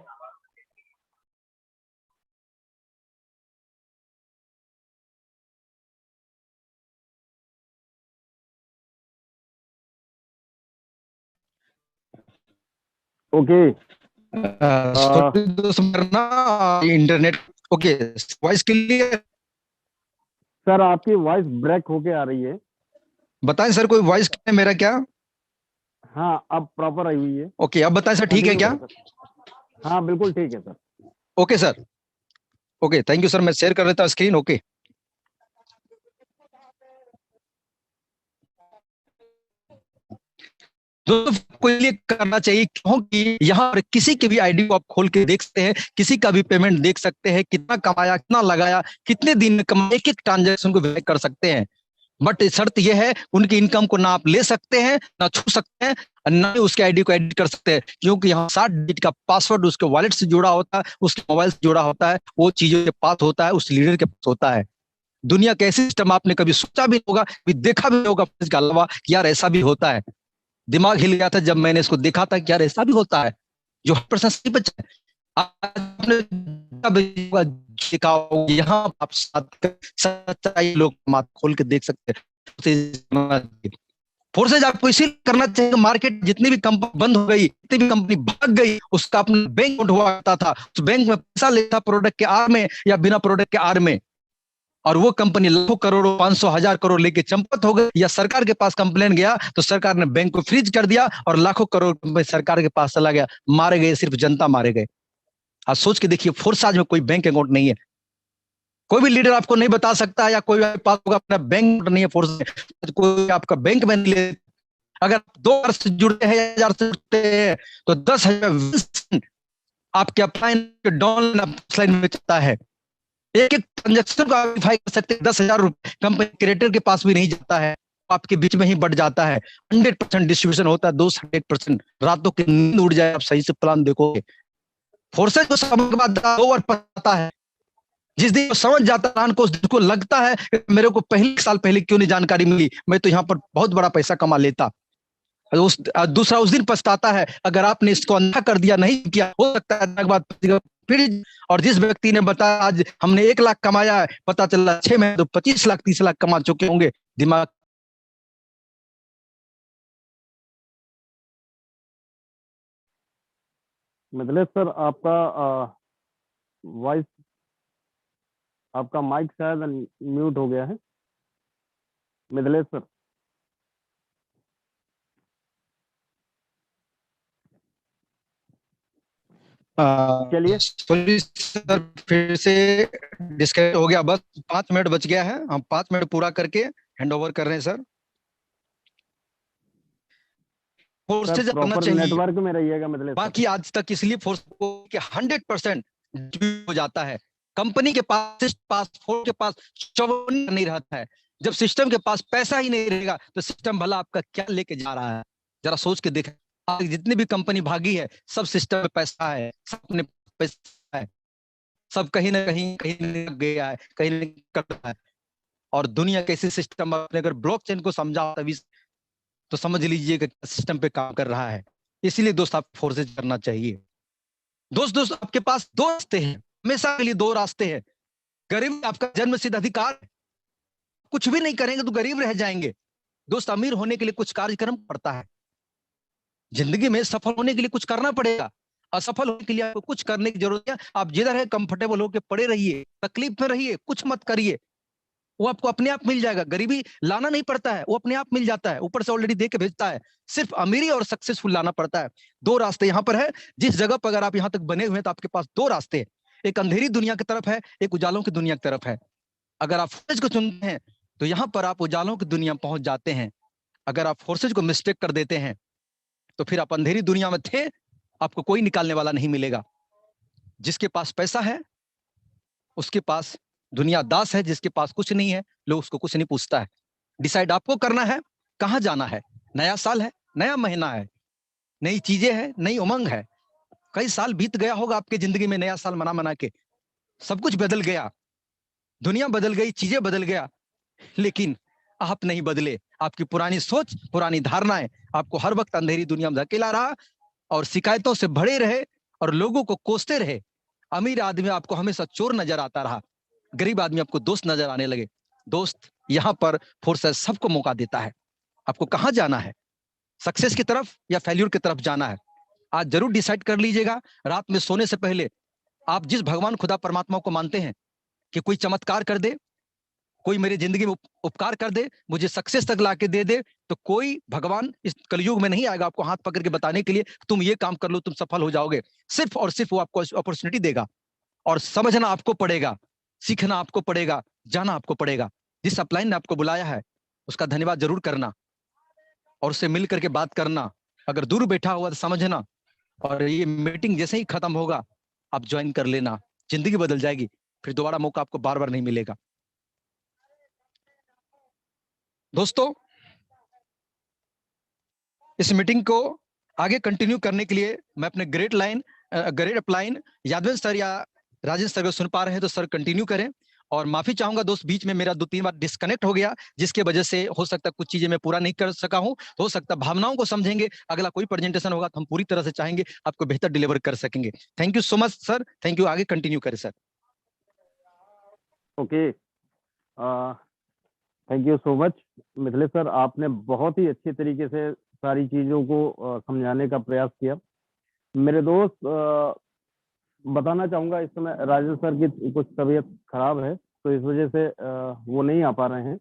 ओके। sorry दोस्त मेरा internet okay voice clear. Sir आपकी वॉइस ब्रेक होके आ रही है। बताएं सर कोई वॉइस है मेरा क्या? हाँ अब प्रॉपर आई हुई है। ओके अब बताएं सर ठीक है कंटिन्यू क्या? करें सर। हाँ बिल्कुल ठीक है sir. Okay sir okay thank you sir मैं शेयर कर लेता हूं स्क्रीन। ओके दोस्तों को लिए करना चाहिए क्योंकि यहाँ पर किसी की भी आईडी को आप खोल के देख सकते हैं, किसी का भी पेमेंट देख सकते हैं, कितना कमाया कितना लगाया कितने दिन में कमाया, एक एक ट्रांजेक्शन को वेरीफाई कर सकते हैं। बट शर्त यह है उनकी इनकम को ना आप ले सकते हैं ना छू सकते हैं और ना ही उसके आईडी को एडिट कर सकते हैं, क्योंकि यहाँ 60 डिजिट का पासवर्ड उसके वॉलेट से जुड़ा होता है, उसके मोबाइल से जुड़ा होता है, वो चीजों के पास होता है, उस लीडर के पास होता है। दुनिया का ऐसी सिस्टम आपने कभी सोचा भी नहीं होगा, कभी देखा भी नहीं होगा इसके अलावा कि यार ऐसा भी होता है। दिमाग हिल गया था जब मैंने इसको देखा था कि यार ऐसा भी होता है जो 100% सही बचा है। आपने देखा होगा, यहाँ आप सच्चाई लोग माथ खोल के देख सकते हैं। फोर्सेज आपको इसीलिए करना चाहिए, मार्केट जितनी भी कंपनी बंद हो गई, जितनी भी कंपनी भाग गई, उसका अपना बैंक अकाउंट हुआ करता था, उस बैंक में पैसा लेता प्रोडक्ट के आड़ में या बिना प्रोडक्ट के आड़ में, और वो कंपनी लाखों करोड़ों 500,000 करोड़ लेके चंपत हो गई या सरकार के पास कंप्लेन गया तो सरकार ने बैंक को फ्रीज कर दिया और लाखों करोड़ सरकार के पास चला गया, मारे गए, सिर्फ जनता मारे गए। आज सोच के देखिए फोर्साज में कोई बैंक अकाउंट नहीं है, कोई भी लीडर आपको नहीं बता सकता, या कोई पास होगा अपना बैंक अकाउंट नहीं है फोर्स में, कोई आपका बैंक में नहीं ले। अगर 2,000 से जुड़ते हैं 1,000 से जुड़ते हैं तो 10,000 आपके अपलाइन डाउनलाइन में चलता है। एक एक ट्रांजेक्शन को आप वेरीफाई कर सकते हैं। 10,000 रुपए कंपनी क्रिएटर के पास भी नहीं जाता है, आपके बीच में ही बढ़ जाता है। 100% डिस्ट्रीब्यूशन होता है, 200% रातों की नींद उड़ जाए, आप सही से प्लान देखोगे। फोर्सेज को समझ के बाद 2 ओवर पता है, जिस दिन वो समझ जाता है प्लान को, उस दिन को लगता है मेरे को पहले साल पहले क्यों नहीं जानकारी मिली, मैं तो यहाँ पर बहुत बड़ा पैसा कमा लेता। दूसरा उस दिन पछताता है अगर आपने इसको अनदेखा कर दिया, नहीं किया, हो सकता है बाद फिर। और जिस व्यक्ति ने बताया आज हमने 1 लाख कमाया है, पता चला 6 महीने तो 25 लाख 30 लाख कमा चुके होंगे। दिमाग मिथिलेश सर आपका वॉइस, आपका माइक शायद म्यूट हो गया है मिथिलेश सर। चलिए सॉरी सर फिर से डिस्कनेक्ट हो गया, बस 5 मिनट बच गया है, हम 5 मिनट पूरा करके हैंड ओवर कर रहे हैं सर। फोर्सेज करना प्रॉपर चाहिए, नेटवर्क में रहिएगा मिथिलेश सर। बाकी आज तक इसलिए फोर्स को 100% हो जाता है। कंपनी के पास पासपोर्ट के पास 54 नहीं रहता है। जब सिस्टम के पास पैसा ही नहीं रहेगा तो सिस्टम भला आपका क्या लेके जा रहा है, जरा सोच के देखें। आज जितनी भी कंपनी भागी है सब सिस्टम में पैसा है, सब अपने पैसा है, सब कहीं ना कहीं कहीं गया है, कहीं ना कहीं कर रहा है। और दुनिया कैसे सिस्टम, अपने अगर ब्लॉकचेन को समझा तभी तो समझ लीजिए कि सिस्टम पे काम कर रहा है। इसीलिए दोस्त आप फोर्सेज करना चाहिए। दोस्त आपके पास 2 रास्ते हैं, हमेशा के लिए 2 रास्ते हैं। गरीब आपका जन्मसिद्ध अधिकार है, कुछ भी नहीं करेंगे तो गरीब रह जाएंगे। दोस्त अमीर होने के लिए कुछ कार्यक्रम पड़ता है, जिंदगी में सफल होने के लिए कुछ करना पड़ेगा। असफल होने के लिए आपको कुछ करने की जरूरत है। आप जिधर है कंफर्टेबल होकर पड़े रहिए, तकलीफ में रहिए, कुछ मत करिए, वो आपको अपने आप मिल जाएगा। गरीबी लाना नहीं पड़ता है, वो अपने आप मिल जाता है, ऊपर से ऑलरेडी दे के भेजता है। सिर्फ अमीरी और सक्सेसफुल लाना पड़ता है। 2 रास्ते यहाँ पर है। जिस जगह पर अगर आप यहाँ तक बने हुए हैं तो आपके पास 2 रास्ते हैं, एक अंधेरी दुनिया की तरफ है, एक उजालों की दुनिया की तरफ है। अगर आप फोर्सेज को चुनते हैं तो यहाँ पर आप उजालों की दुनिया पहुंच जाते हैं। अगर आप फोर्सेज को मिस्टेक कर देते हैं तो फिर आप अंधेरी दुनिया में थे, आपको कोई निकालने वाला नहीं मिलेगा। जिसके पास पैसा है उसके पास दुनिया दास है, जिसके पास कुछ नहीं है लोग उसको कुछ नहीं पूछता है। डिसाइड आपको करना है कहां जाना है। नया साल है, नया महीना है, नई चीजें हैं, नई उमंग है। कई साल बीत गया होगा आपके जिंदगी में, नया साल मना मना के सब कुछ बदल गया, दुनिया बदल गई, चीजें बदल गया, लेकिन आप नहीं बदले। आपकी पुरानी सोच, पुरानी धारणाएं आपको हर वक्त अंधेरी दुनिया में धकेला रहा और शिकायतों से भरे रहे और लोगों को कोसते रहे। अमीर आदमी आपको हमेशा चोर नजर आता रहा, गरीब आदमी आपको दोस्त नजर आने लगे। दोस्त, यहां पर फोर्सेस सबको मौका देता है। आपको कहां जाना है, सक्सेस की तरफ या फेल्यूर की तरफ जाना है, आज जरूर डिसाइड कर लीजिएगा। रात में सोने से पहले आप जिस भगवान खुदा परमात्मा को मानते हैं कि कोई चमत्कार कर दे, कोई मेरी जिंदगी में उपकार कर दे, मुझे सक्सेस तक लाके दे दे, तो कोई भगवान इस कलयुग में नहीं आएगा आपको हाथ पकड़ के बताने के लिए तुम ये काम कर लो, तुम सफल हो जाओगे। सिर्फ और सिर्फ वो आपको अपॉर्चुनिटी देगा और समझना आपको पड़ेगा, सीखना आपको पड़ेगा, जाना आपको पड़ेगा। जिस अपलाइन ने आपको बुलाया है उसका धन्यवाद जरूर करना और उससे मिल करके बात करना। अगर दूर बैठा हुआ तो समझना, और ये मीटिंग जैसे ही खत्म होगा आप ज्वाइन कर लेना, जिंदगी बदल जाएगी। फिर दोबारा मौका आपको बार बार नहीं मिलेगा। दोस्तों, इस मीटिंग को आगे कंटिन्यू करने के लिए मैं अपने ग्रेट अपलाइन यादवेंद्र सर या राजेंद्र सर को सुन पा रहे हैं तो सर कंटिन्यू करें। और माफी चाहूंगा दोस्त, बीच में मेरा 2-3 बार डिस्कनेक्ट हो गया, जिसके वजह से हो सकता है कुछ चीजें मैं पूरा नहीं कर सका हूं। हो सकता है भावनाओं को समझेंगे, अगला कोई प्रेजेंटेशन होगा तो हम पूरी तरह से चाहेंगे आपको बेहतर डिलीवर कर सकेंगे। Thank you so much sir, thank you. आगे कंटिन्यू करें sir. Okay, thank you so much Mithilesh sir, आपने बहुत ही अच्छे तरीके से सारी चीजों को समझाने का प्रयास किया। मेरे दोस्त, बताना चाहूंगा इस समय राजेश सर की कुछ तबीयत खराब है तो इस वजह से वो नहीं आ पा रहे हैं।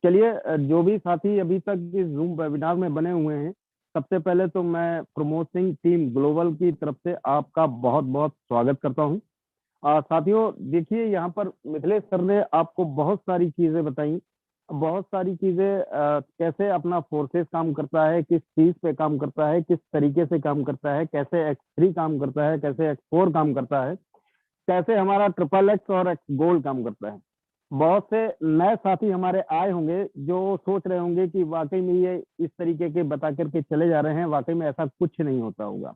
चलिए, जो भी साथी अभी तक इस जूम वेबिनार में बने हुए हैं, सबसे पहले तो मैं प्रमोद सिंह टीम ग्लोबल की तरफ से आपका बहुत बहुत स्वागत करता हूं। साथियों, देखिए यहाँ पर मिथिलेश सर ने आपको बहुत सारी चीजें बताई, बहुत सारी चीजें, कैसे अपना फोर्सेस काम करता है, किस चीज पे काम करता है, किस तरीके से काम करता है, कैसे X3 काम करता है, कैसे X4 काम करता है, कैसे हमारा XXX और X गोल्ड काम करता है। बहुत से नए साथी हमारे आए होंगे जो सोच रहे होंगे कि वाकई में ये इस तरीके के बता करके चले जा रहे हैं, वाकई में ऐसा कुछ नहीं होता होगा।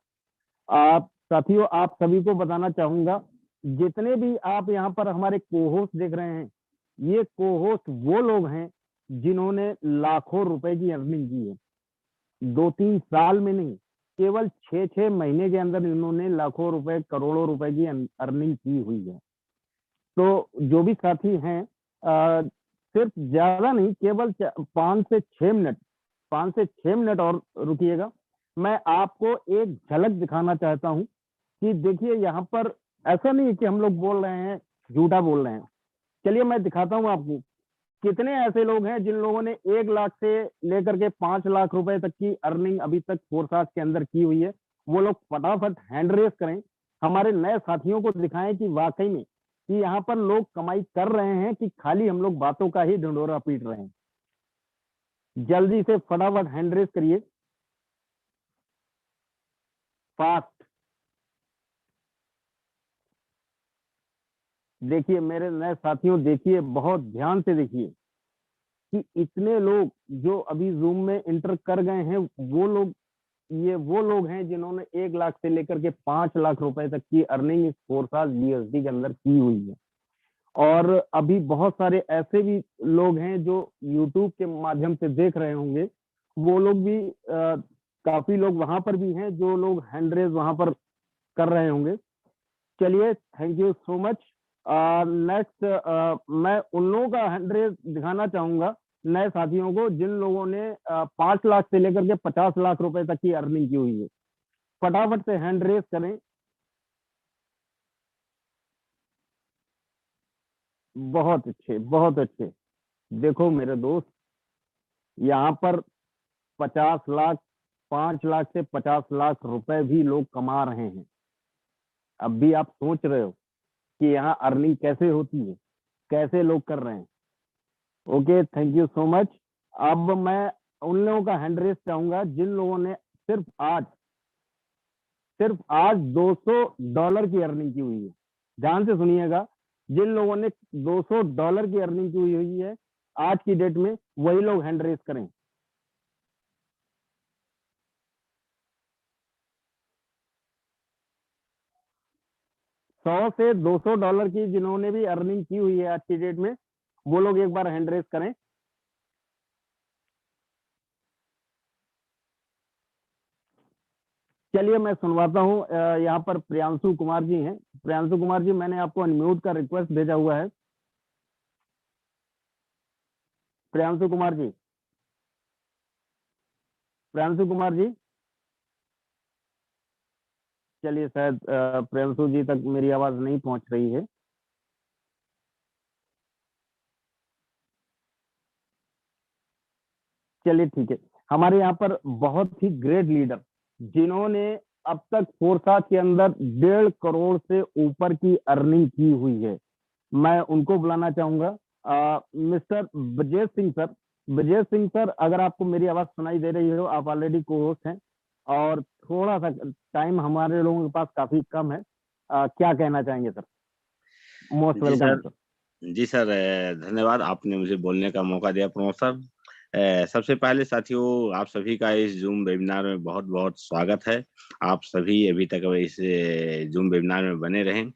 आप साथियों, आप सभी को बताना चाहूंगा, जितने भी आप यहाँ पर हमारे कोहोस्ट देख रहे हैं, ये कोहोस्ट वो लोग हैं जिन्होंने लाखों रुपए की अर्निंग की है। 2-3 साल में नहीं, केवल 6-6 महीने के अंदर इन्होंने लाखों रुपए, करोड़ों रुपए की अर्निंग की हुई है। तो जो भी साथी हैं, सिर्फ ज्यादा नहीं, केवल 5 से 6 मिनट और रुकिएगा। मैं आपको एक झलक दिखाना चाहता हूं कि देखिए यहाँ पर ऐसा नहीं है कि हम लोग बोल रहे हैं, झूठा बोल रहे हैं। चलिए मैं दिखाता हूं आपको कितने ऐसे लोग हैं जिन लोगों ने 1 लाख से लेकर के 5 लाख रुपए तक की अर्निंग अभी तक फोर्साज के अंदर की हुई है। वो लोग फटाफट हैंड रेस करें, हमारे नए साथियों को दिखाएं कि वाकई में कि यहाँ पर लोग कमाई कर रहे हैं कि खाली हम लोग बातों का ही ढिंढोरा पीट रहे हैं। जल्दी से फटाफट हैंड रेस करिए, फास्ट। देखिए मेरे नए साथियों, देखिए बहुत ध्यान से देखिए कि इतने लोग जो अभी जूम में इंटर कर गए हैं, वो लोग, ये वो लोग हैं जिन्होंने 1 लाख से लेकर के 5 लाख रुपए तक की अर्निंग इस फोर्साज BSD के अंदर की हुई है। और अभी बहुत सारे ऐसे भी लोग हैं जो YouTube के माध्यम से देख रहे होंगे, वो लोग भी, काफी लोग वहां पर भी हैं जो लोग हैंड रेज वहां पर कर रहे होंगे। चलिए, thank you so much. Next, मैं उन लोगों का हैंड रेज दिखाना चाहूंगा, नए साथियों को, जिन लोगों ने 5 लाख से लेकर के 50 लाख रुपए तक की अर्निंग की हुई है। फटाफट से हैंड रेज करें। बहुत अच्छे, बहुत अच्छे। देखो मेरे दोस्त, यहाँ पर 50 लाख, 5 लाख से 50 लाख रुपए भी लोग कमा रहे हैं। अब भी आप सोच रहे हो कि यहाँ अर्निंग कैसे होती है, कैसे लोग कर रहे हैं। Okay, thank you so much. अब मैं उन लोगों का हैंड रेस चाहूंगा जिन लोगों ने सिर्फ आज $200 की अर्निंग की हुई है। ध्यान से सुनिएगा, जिन लोगों ने $200 की अर्निंग की हुई है आज की डेट में, वही लोग हैंड रेस करें। 100 से $200 की जिन्होंने भी अर्निंग की हुई है आज की डेट में, वो लोग एक बार हैंड रेस करें। चलिए मैं सुनवाता हूँ। यहाँ पर प्रियांशु कुमार जी हैं। प्रियांशु कुमार जी, मैंने आपको अनम्यूट का रिक्वेस्ट भेजा हुआ है। प्रियांशु कुमार जी, प्रियांशु कुमार जी, चलिए शायद प्रियांशु जी तक मेरी आवाज नहीं पहुंच रही है। चलिए ठीक है। हमारे यहाँ पर बहुत ही ग्रेट लीडर जिन्होंने अब तक फोरसात के अंदर 1.5 करोड़ से ऊपर की अर्निंग की हुई है, मैं उनको बुलाना चाहूंगा। Mister Brajesh Singh sir. Brajesh Singh sir, अगर आपको मेरी आवाज सुनाई दे रही हो, आप ऑलरेडी को होस्ट हैं और थोड़ा सा टाइम हमारे लोगों के पास काफी कम है, क्या कहना चाहेंगे सर? मोस्ट जी वेलकम सर। सर। जी सर, धन्यवाद, आपने मुझे बोलने का मौका दिया प्रमोद सर। सबसे पहले साथियों, आप सभी का इस जूम वेबिनार में बहुत बहुत स्वागत है। आप सभी अभी तक इस जूम वेबिनार में बने रहें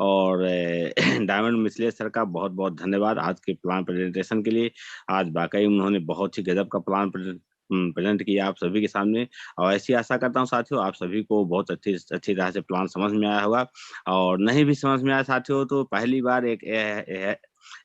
और डायमंड मिसले सर का बहुत बहुत धन्यवाद आज के प्लान प्रेजेंटेशन के लिए। आज वाकई उन्होंने बहुत ही गजब का प्लान प्रेजेंट किया आप सभी के सामने, और ऐसी आशा करता हूँ साथियों आप सभी को बहुत अच्छी तरह से प्लान समझ में आया होगा। और नहीं भी समझ में आया साथियों तो पहली बार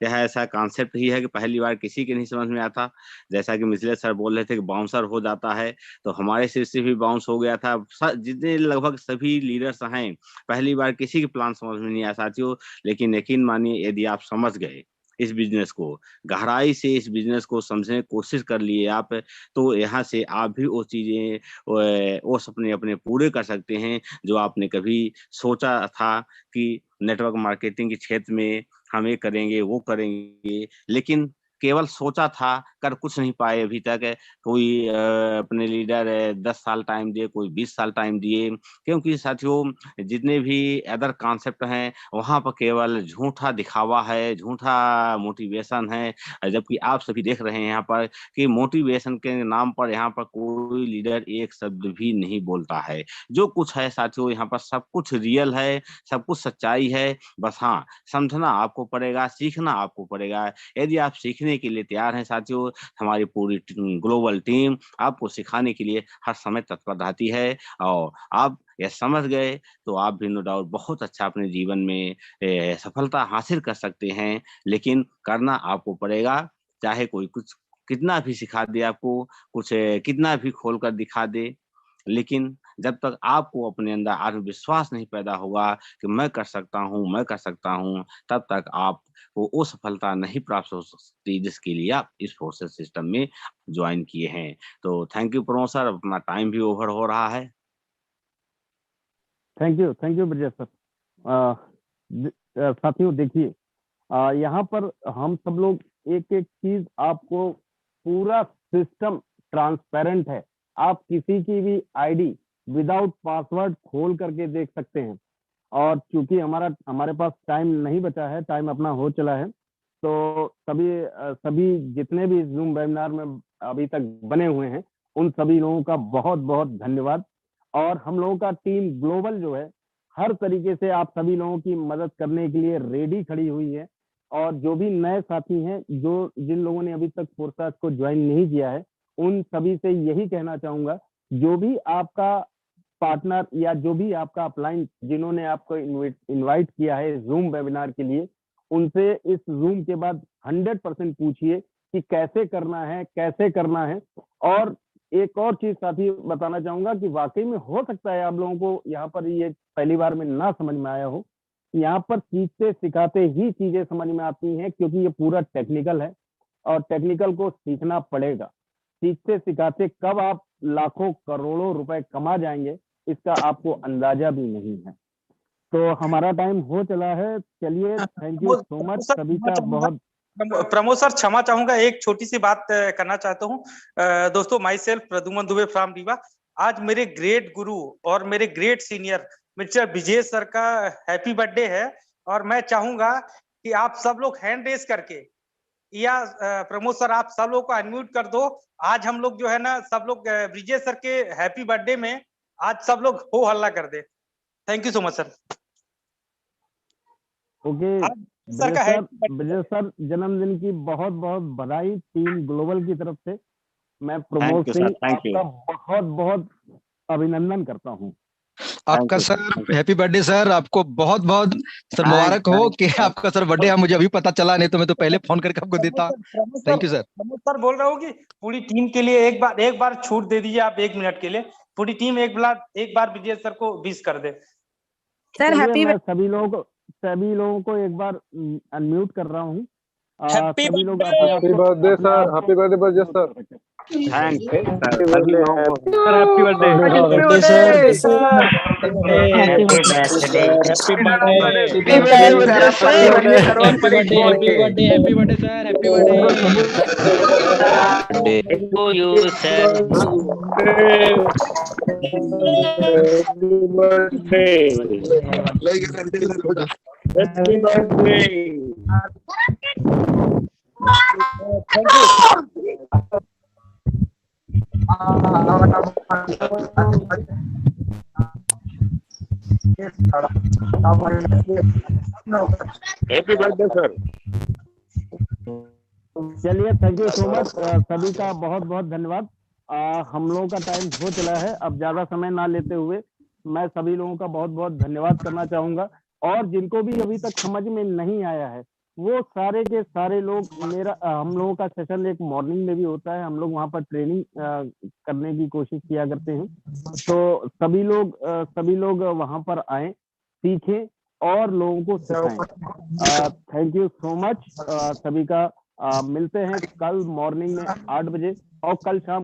यह ऐसा कॉन्सेप्ट ही है कि पहली बार किसी के नहीं समझ में आता। जैसा कि मिसले सर बोल रहे थे कि बाउंसर हो जाता है, तो हमारे सिर से भी बाउंस हो गया था। जितने लगभग सभी लीडर्स हैं, पहली बार किसी के प्लान समझ में नहीं आया साथियों। लेकिन यकीन मानिए, यदि आप समझ गए इस बिजनेस को, गहराई से इस बिजनेस को समझने की कोशिश कर लिए आप, तो यहाँ से आप भी वो चीजें वो सपने अपने पूरे कर सकते हैं जो आपने कभी सोचा था कि नेटवर्क मार्केटिंग के क्षेत्र में हम ये करेंगे वो करेंगे, लेकिन केवल सोचा था, कर कुछ नहीं पाए अभी तक। कोई अपने लीडर 10 साल टाइम दिए, कोई 20 साल टाइम दिए, क्योंकि साथियों जितने भी अदर कॉन्सेप्ट हैं वहां पर केवल झूठा दिखावा है, झूठा मोटिवेशन है। जबकि आप सभी देख रहे हैं यहाँ पर कि मोटिवेशन के नाम पर यहाँ पर कोई लीडर एक शब्द भी नहीं बोलता है। जो कुछ है साथियों यहाँ पर सब कुछ रियल है, सब कुछ सच्चाई है। बस हाँ, समझना आपको पड़ेगा, सीखना आपको पड़ेगा। यदि आप सीखने के लिए तैयार हैं साथियों, हमारी पूरी ग्लोबल टीम आपको सिखाने के लिए हर समय तत्पर रहती है। और आप यह समझ गए तो आप भी नो डाउट बहुत अच्छा अपने जीवन में सफलता हासिल कर सकते हैं। लेकिन करना आपको पड़ेगा, चाहे कोई कुछ कितना भी सिखा दे आपको, कुछ कितना भी खोल कर दिखा दे, लेकिन जब तक आपको अपने अंदर आत्मविश्वास नहीं पैदा होगा कि मैं कर सकता हूँ, मैं कर सकता हूँ, तब तक आप वो सफलता नहीं प्राप्त हो सकती जिसके लिए आप इस फोर्सेस सिस्टम में ज्वाइन किए हैं। तो थैंक यू प्रमोद सर, अपना टाइम भी ओवर हो रहा है। Thank you Brajesh sir. साथियों देखिए, यहाँ पर हम सब लोग एक एक चीज, आपको पूरा सिस्टम ट्रांसपेरेंट है। आप किसी की भी आईडी विदाउट पासवर्ड खोल करके देख सकते हैं। और चूंकि हमारे पास टाइम नहीं बचा है, टाइम अपना हो चला है, तो सभी जितने भी जूम वेबिनार में अभी तक बने हुए हैं उन सभी लोगों का बहुत बहुत धन्यवाद। और हम लोगों का टीम ग्लोबल जो है, हर तरीके से आप सभी लोगों की मदद करने के लिए रेडी खड़ी हुई है। और जो भी नए साथी हैं, जिन लोगों ने अभी तक फोरसात को ज्वाइन नहीं किया है, उन सभी से यही कहना चाहूंगा, जो भी आपका पार्टनर या जो भी आपका अपलाइन जिन्होंने आपको इनवाइट किया है जूम वेबिनार के लिए, उनसे इस जूम के बाद 100% पूछिए कि कैसे करना है। और एक और चीज साथी बताना चाहूंगा कि वाकई में हो सकता है आप लोगों को यहाँ पर ये पहली बार में ना समझ में आया हो। यहाँ पर सीखते सिखाते ही चीजें समझ में आती हैं, क्योंकि ये पूरा टेक्निकल है और टेक्निकल को सीखना पड़ेगा। सीखते सिखाते कब आप लाखों करोड़ों रुपए कमा जाएंगे, इसका आपको अंदाजा भी नहीं है। तो हमारा टाइम हो चला है। चलिए, थैंक यू सो मच सभी का। बहुत प्रमोद सर, क्षमा चाहूंगा, एक छोटी सी बात करना चाहता हूँ। दोस्तों, my self Pradyuman Dubey from Rewa. आज मेरे ग्रेट गुरु और मेरे ग्रेट सीनियर मिस्टर विजय सर का हैप्पी बर्थडे है, और मैं चाहूंगा कि आप सब लोग हैंड रेस करके, या प्रमोद सर आप सब लोग को अनम्यूट कर दो। आज हम लोग जो है ना, सब लोग विजय सर के हैप्पी बर्थडे में आज सब लोग हो हल्ला कर दे। Thank you so much sir. Okay आज सर का विजय सर जन्मदिन की बहुत बहुत बधाई टीम ग्लोबल की तरफ से। मैं Pramod you, Singh sir. Thank you. आपका बहुत बहुत अभिनंदन करता हूँ। आपका you, sir thank you. Happy birthday sir, आपको बहुत बहुत सर मुबारक हो thank कि you. आपका सर बर्थडे है, मुझे अभी पता चला, नहीं तो मैं तो पहले फोन करके आपको देता। Thank you sir. Pramod sir बोल रहा हूँ कि पूरी टीम के लिए एक बार छूट दे दीजिए आप, 1 मिनट के लिए पूरी टीम एक बार विजय सर को विश कर दे। सर हैप्पी मैं सभी लोगों को एक बार अनम्यूट कर रहा हूँ। हैप्पी सभी लोग happy birthday sir, happy birthday Vijay sir. Thank you, sir. सभी लोगों को happy birthday to you, sir. Happy birthday, sir. चलिए, थैंक यू सो मच, सभी का बहुत बहुत धन्यवाद। हम लोगों का टाइम हो चला है, अब ज्यादा समय ना लेते हुए मैं सभी लोगों का बहुत बहुत धन्यवाद करना चाहूंगा। और जिनको भी अभी तक समझ में नहीं आया है वो सारे के सारे लोग हम लोगों का सेशन एक मॉर्निंग में भी होता है, हम लोग वहाँ पर ट्रेनिंग करने की कोशिश किया करते हैं। तो सभी लोग वहाँ पर आए, सीखें और लोगों को सिखाएं। थैंक यू सो मच सभी का। मिलते हैं कल मॉर्निंग में 8 बजे और कल शाम